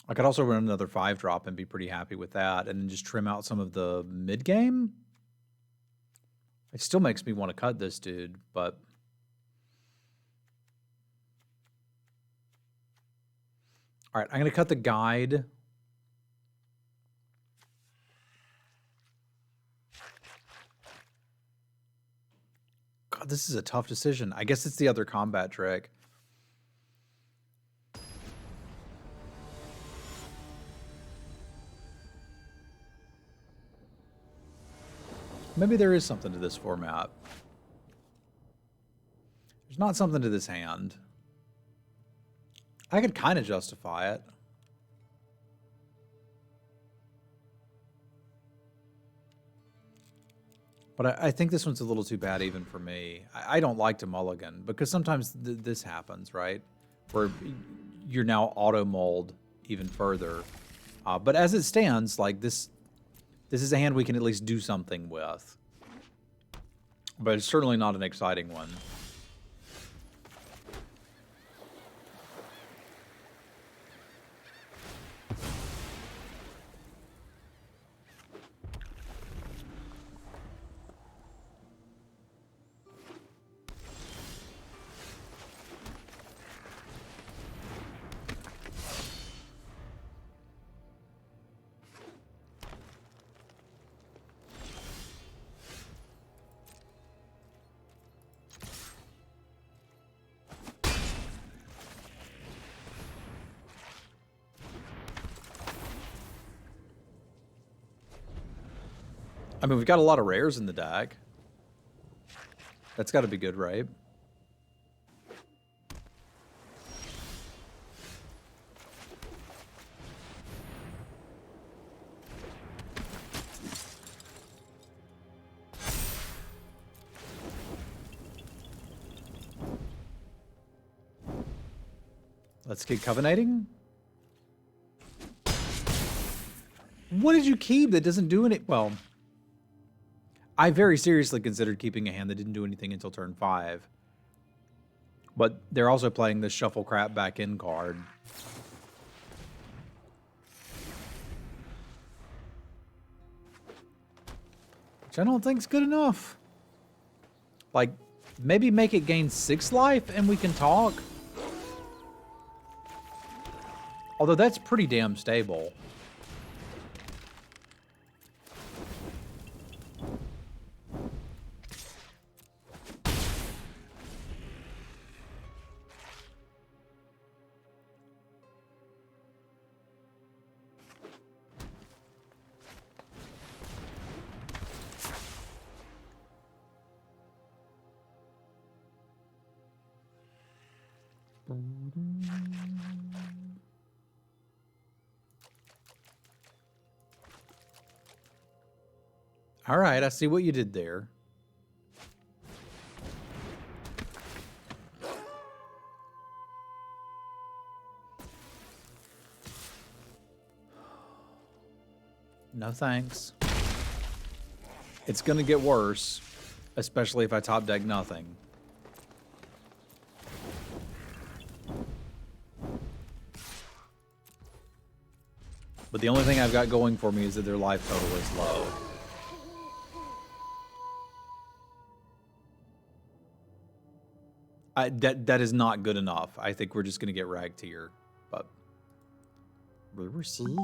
I could also run another 5-drop and be pretty happy with that, and then just trim out some of the mid-game. It still makes me want to cut this dude, but... All right, I'm going to cut the guide. God, this is a tough decision. I guess it's the other combat trick. Maybe there is something to this format. There's not something to this hand. I could kind of justify it. But I think this one's a little too bad even for me. I don't like to mulligan, because sometimes this happens, right? Where you're now auto-mulled even further. But as it stands, like this is a hand we can at least do something with. But it's certainly not an exciting one. I mean, we've got a lot of rares in the deck. That's got to be good, right? Let's get Covenanting. What did you keep that doesn't do any... Well, I very seriously considered keeping a hand that didn't do anything until turn 5. But they're also playing this Shuffle Crap back in card. Which I don't think's good enough. Like, maybe make it gain 6 life and we can talk. Although that's pretty damn stable. All right, I see what you did there. No thanks. It's gonna get worse, especially if I top deck nothing. But the only thing I've got going for me is that their life total is low. That is not good enough. I think we're just going to get ragged here. But River Sea?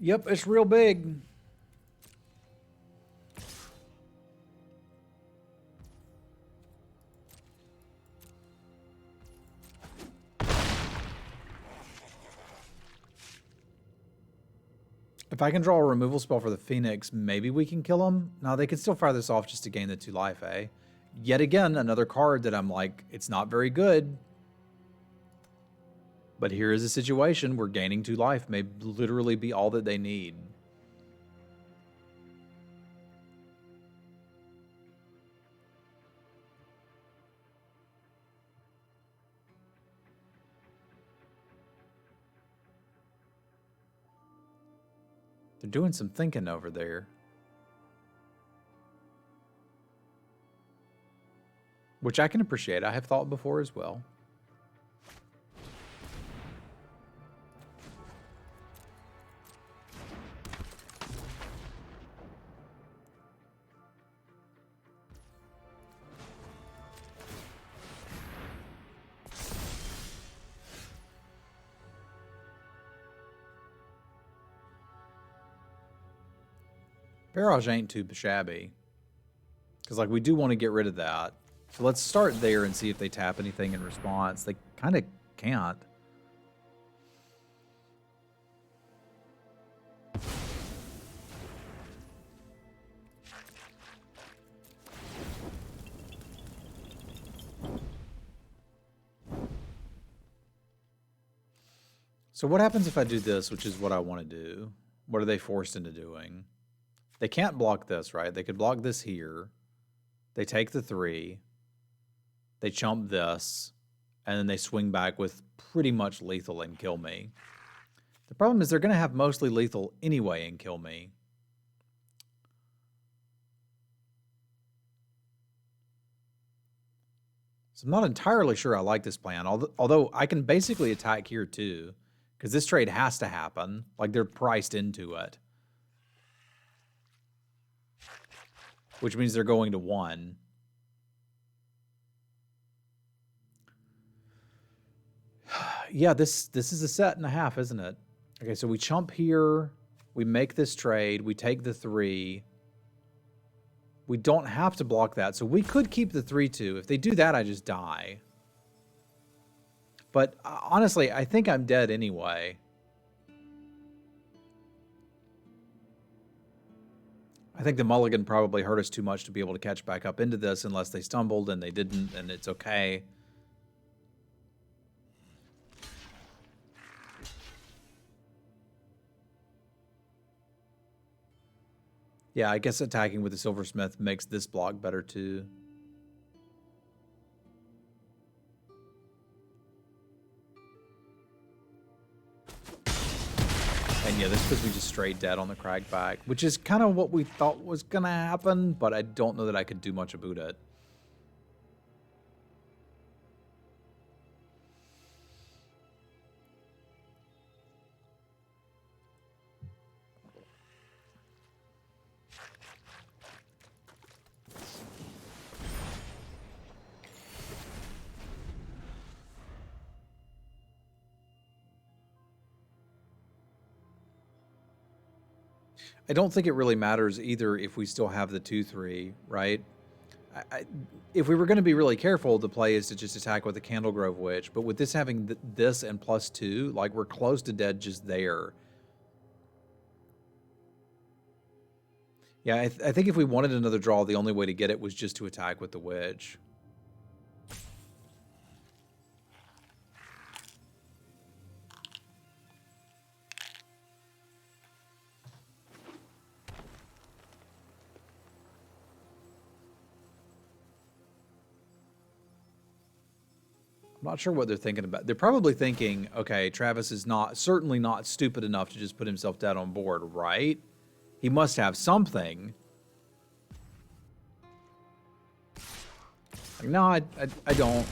Yep, it's real big. If I can draw a removal spell for the Phoenix, maybe we can kill him. No, they can still fire this off just to gain the 2 life, eh? Yet again, another card that I'm like, it's not very good. But here is a situation where gaining 2 life may literally be all that they need. They're doing some thinking over there. Which I can appreciate. I have thought before as well. Barrage ain't too shabby. Because, like, we do want to get rid of that. So let's start there and see if they tap anything in response. They kind of can't. So what happens if I do this, which is what I want to do? What are they forced into doing? They can't block this, right? They could block this here. They take the 3. They chump this. And then they swing back with pretty much lethal and kill me. The problem is they're going to have mostly lethal anyway and kill me. So I'm not entirely sure I like this plan. Although I can basically attack here too. Because this trade has to happen. Like, they're priced into it. Which means they're going to 1. Yeah, this is a set and a half, isn't it? Okay, so we chump here. We make this trade. We take the 3. We don't have to block that. So we could keep the 3-2. If they do that, I just die. But honestly, I think I'm dead anyway. I think the mulligan probably hurt us too much to be able to catch back up into this unless they stumbled, and they didn't, and it's okay. Yeah, I guess attacking with the silversmith makes this block better too. And yeah, this puts me just straight dead on the crackback, which is kind of what we thought was going to happen, but I don't know that I could do much about it. I don't think it really matters either if we still have the 2-3, right? If we were going to be really careful, the play is to just attack with the Candlegrove Witch. But with this having this and +2, like, we're close to dead just there. Yeah, I think if we wanted another draw, the only way to get it was just to attack with the Witch. I'm not sure what they're thinking about. They're probably thinking, okay, Travis is certainly not stupid enough to just put himself dead on board, right? He must have something. Like, no, I don't.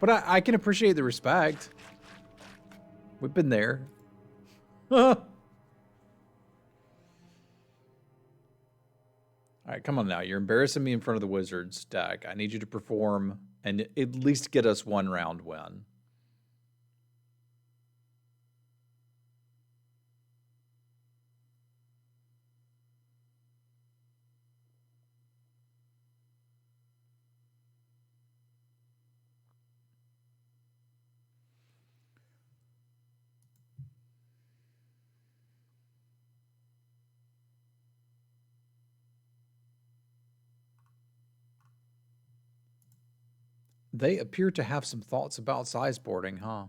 But I can appreciate the respect. We've been there. All right, come on now. You're embarrassing me in front of the Wizards deck. I need you to perform and at least get us one round win. They appear to have some thoughts about size boarding, huh?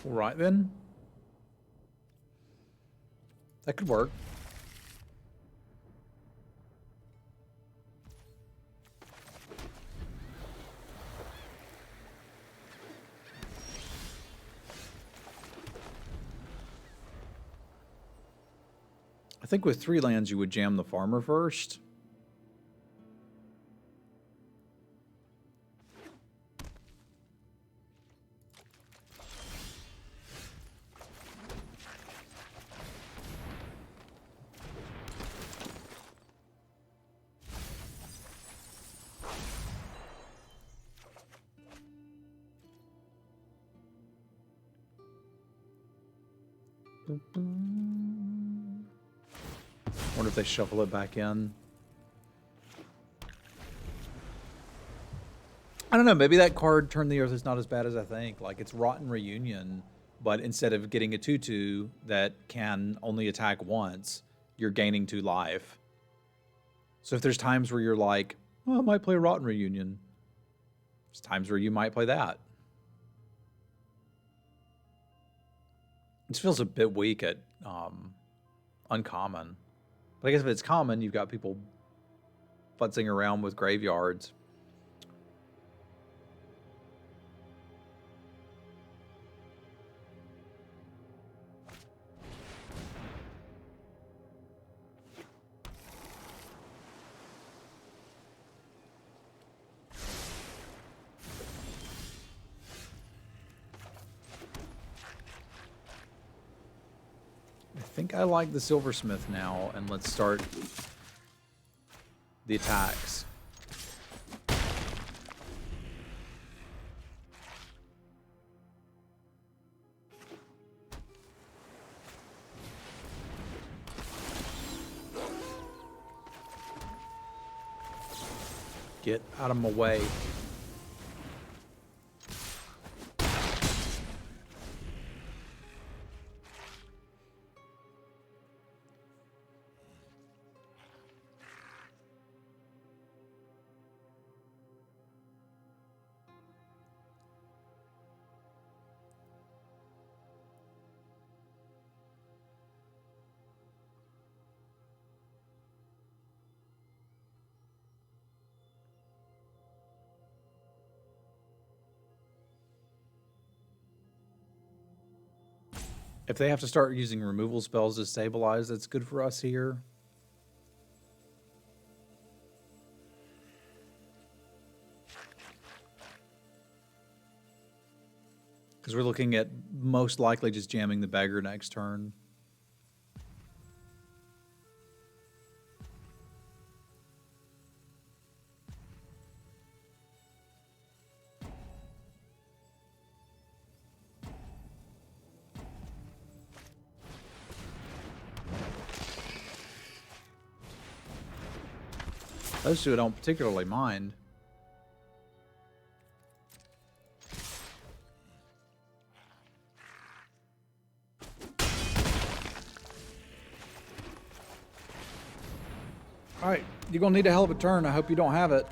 All right, then. That could work. I think with 3 lands, you would jam the farmer first. Wonder if they shuffle it back in. I don't know. Maybe that card, Turn the Earth, is not as bad as I think. Like, it's Rotten Reunion, but instead of getting a 2/2 that can only attack once, you're gaining 2 life. So if there's times where you're like, well, I might play Rotten Reunion, there's times where you might play that. It feels a bit weak at uncommon. But I guess if it's common, you've got people futzing around with graveyards. I think I like the Silversmith now, and let's start the attacks. Get out of my way. If they have to start using removal spells to stabilize, that's good for us here. Because we're looking at most likely just jamming the beggar next turn. Those two I don't particularly mind. All right, you're going to need a hell of a turn. I hope you don't have it.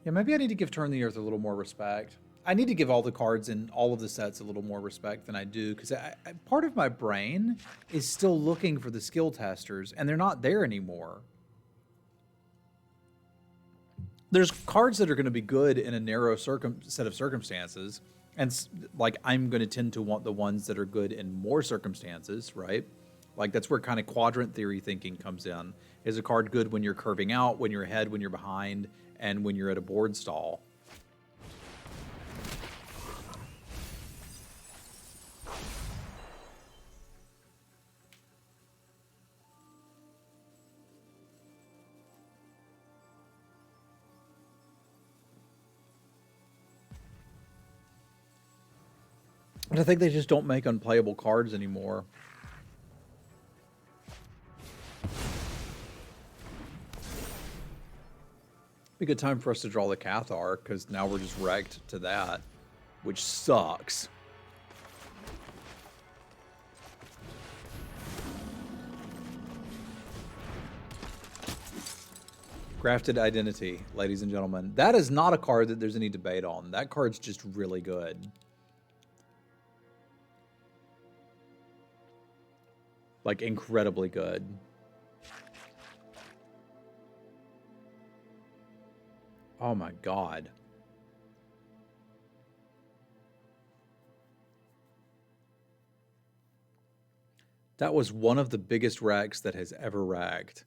Yeah, maybe I need to give Turn the Earth a little more respect. I need to give all the cards in all of the sets a little more respect than I do, because part of my brain is still looking for the skill testers, and they're not there anymore. There's cards that are going to be good in a narrow set of circumstances, and like I'm going to tend to want the ones that are good in more circumstances, right? Like that's where kind of quadrant theory thinking comes in. Is a card good when you're curving out, when you're ahead, when you're behind, and when you're at a board stall? And I think they just don't make unplayable cards anymore. Be a good time for us to draw the Cathar, because now we're just wrecked to that, which sucks. Grafted Identity, ladies and gentlemen. That is not a card that there's any debate on. That card's just really good. Like, incredibly good. Oh my god. That was one of the biggest wrecks that has ever wrecked.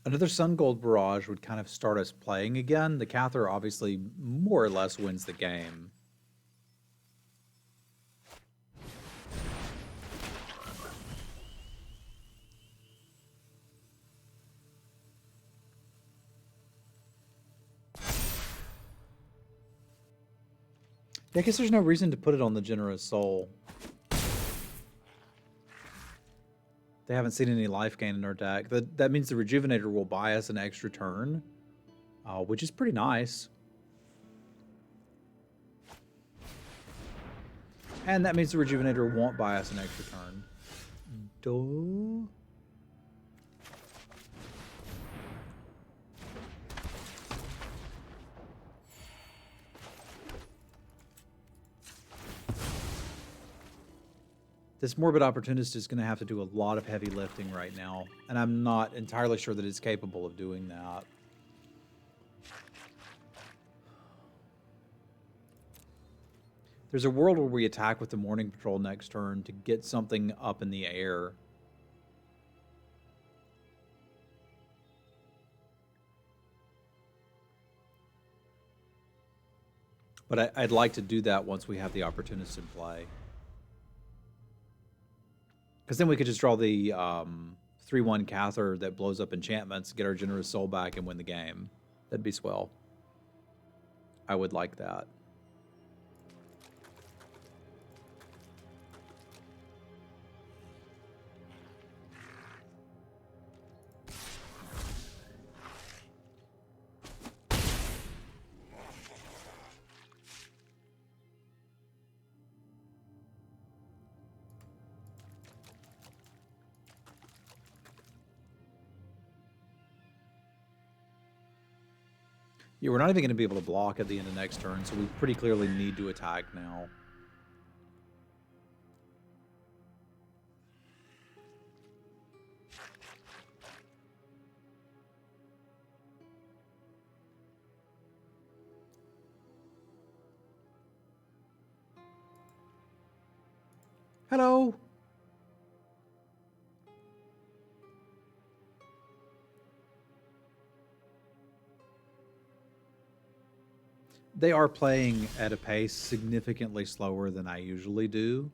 Another Sun Gold Barrage would kind of start us playing again. The Cathar obviously more or less wins the game. Yeah, I guess there's no reason to put it on the Generous Soul. They haven't seen any life gain in our deck. That means the Rejuvenator will buy us an extra turn, which is pretty nice. And that means the Rejuvenator won't buy us an extra turn. Duh. This Morbid Opportunist is going to have to do a lot of heavy lifting right now, and I'm not entirely sure that it's capable of doing that. There's a world where we attack with the Morning Patrol next turn to get something up in the air. But I'd like to do that once we have the Opportunist in play. Because then we could just draw the 3/1 Cathar that blows up enchantments, get our Generous Soul back, and win the game. That'd be swell. I would like that. Yeah, we're not even going to be able to block at the end of next turn, so we pretty clearly need to attack now. Hello! They are playing at a pace significantly slower than I usually do,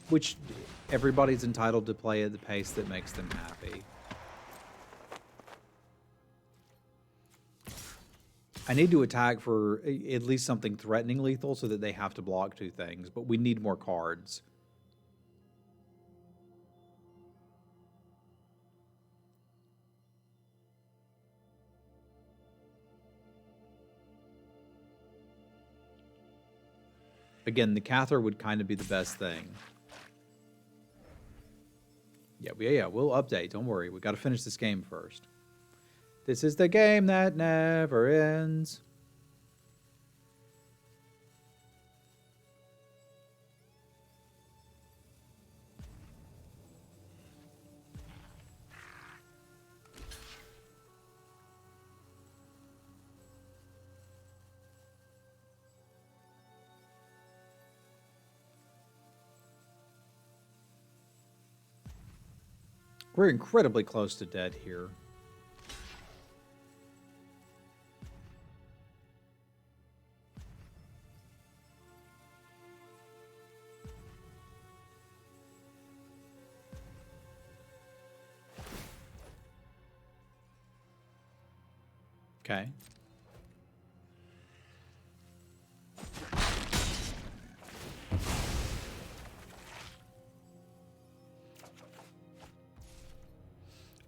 which everybody's entitled to play at the pace that makes them happy. I need to attack for at least something threatening lethal so that they have to block 2 things, but we need more cards. Again, the Cather would kind of be the best thing. Yeah, we'll update. Don't worry. We got to finish this game first. This is the game that never ends. We're incredibly close to dead here. Okay.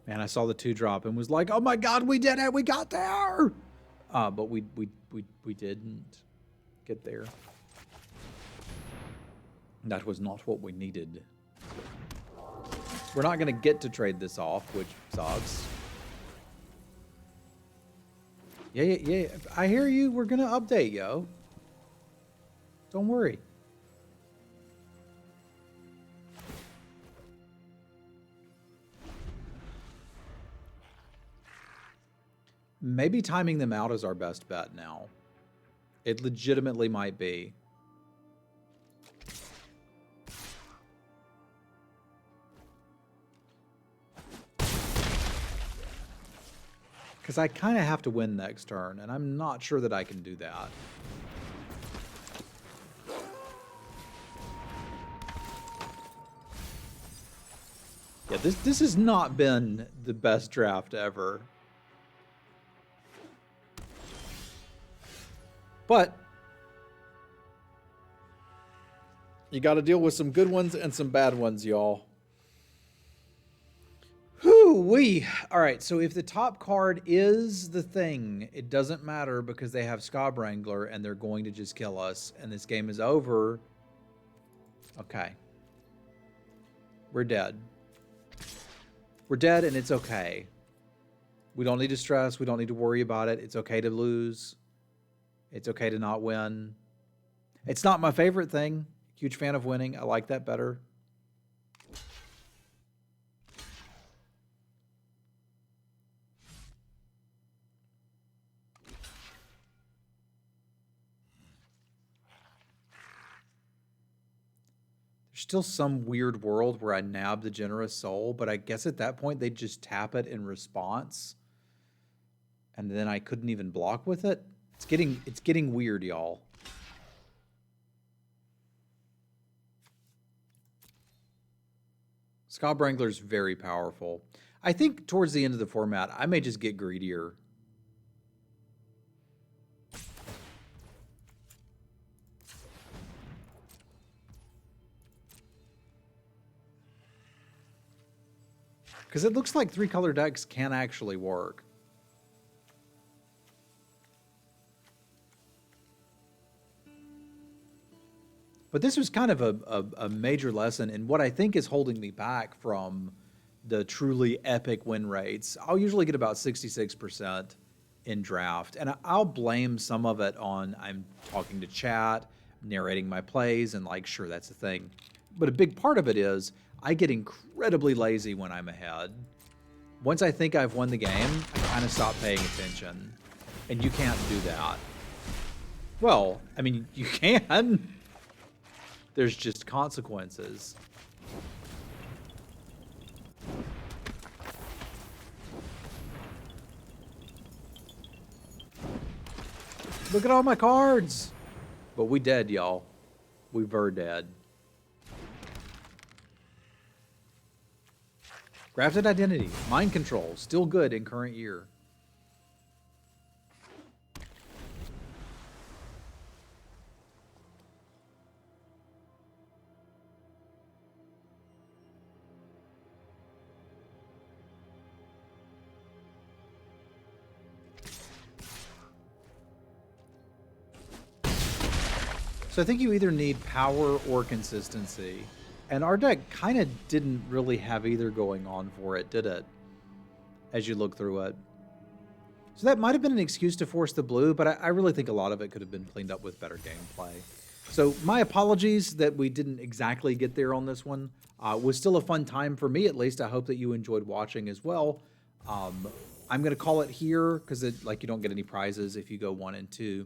Man, I saw the 2 drop and was like, "Oh my God, we did it! We got there!" But we didn't get there. That was not what we needed. We're not going to get to trade this off, which sucks. Yeah. I hear you. We're going to update, yo. Don't worry. Maybe timing them out is our best bet now. It legitimately might be. Because I kind of have to win next turn, and I'm not sure that I can do that. Yeah, this has not been the best draft ever. But you got to deal with some good ones and some bad ones, y'all. Whoo-wee. All right, so if the top card is the thing, it doesn't matter because they have Scob Wrangler and they're going to just kill us and this game is over. Okay. We're dead. We're dead and it's okay. We don't need to stress. We don't need to worry about it. It's okay to lose. It's okay to not win. It's not my favorite thing. Huge fan of winning. I like that better. There's still some weird world where I nab the Generous Soul, but I guess at that point they'd just tap it in response. And then I couldn't even block with it. It's getting weird, y'all. Scob Wrangler's very powerful. I think towards the end of the format, I may just get greedier. Because it looks like 3-color decks can actually work. But this was kind of a major lesson in what I think is holding me back from the truly epic win rates. I'll usually get about 66% in draft, and I'll blame some of it on I'm talking to chat, narrating my plays, and like, sure, that's the thing. But a big part of it is I get incredibly lazy when I'm ahead. Once I think I've won the game, I kind of stop paying attention, and you can't do that. Well, I mean, you can. There's just consequences. Look at all my cards. But we dead, y'all. We were dead. Grafted Identity. Mind Control. Still good in current year. So I think you either need power or consistency. And our deck kind of didn't really have either going on for it, did it? As you look through it. So that might have been an excuse to force the blue, but I really think a lot of it could have been cleaned up with better gameplay. So my apologies that we didn't exactly get there on this one. Was still a fun time for me, at least. I hope that you enjoyed watching as well. I'm going to call it here because you don't get any prizes if you go 1 and 2.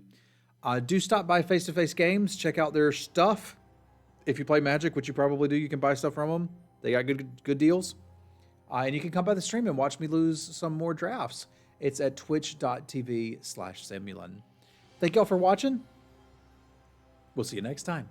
Do stop by Face to Face Games. Check out their stuff. If you play Magic, which you probably do, you can buy stuff from them. They got good deals. And you can come by the stream and watch me lose some more drafts. It's at twitch.tv/Semulin. Thank y'all for watching. We'll see you next time.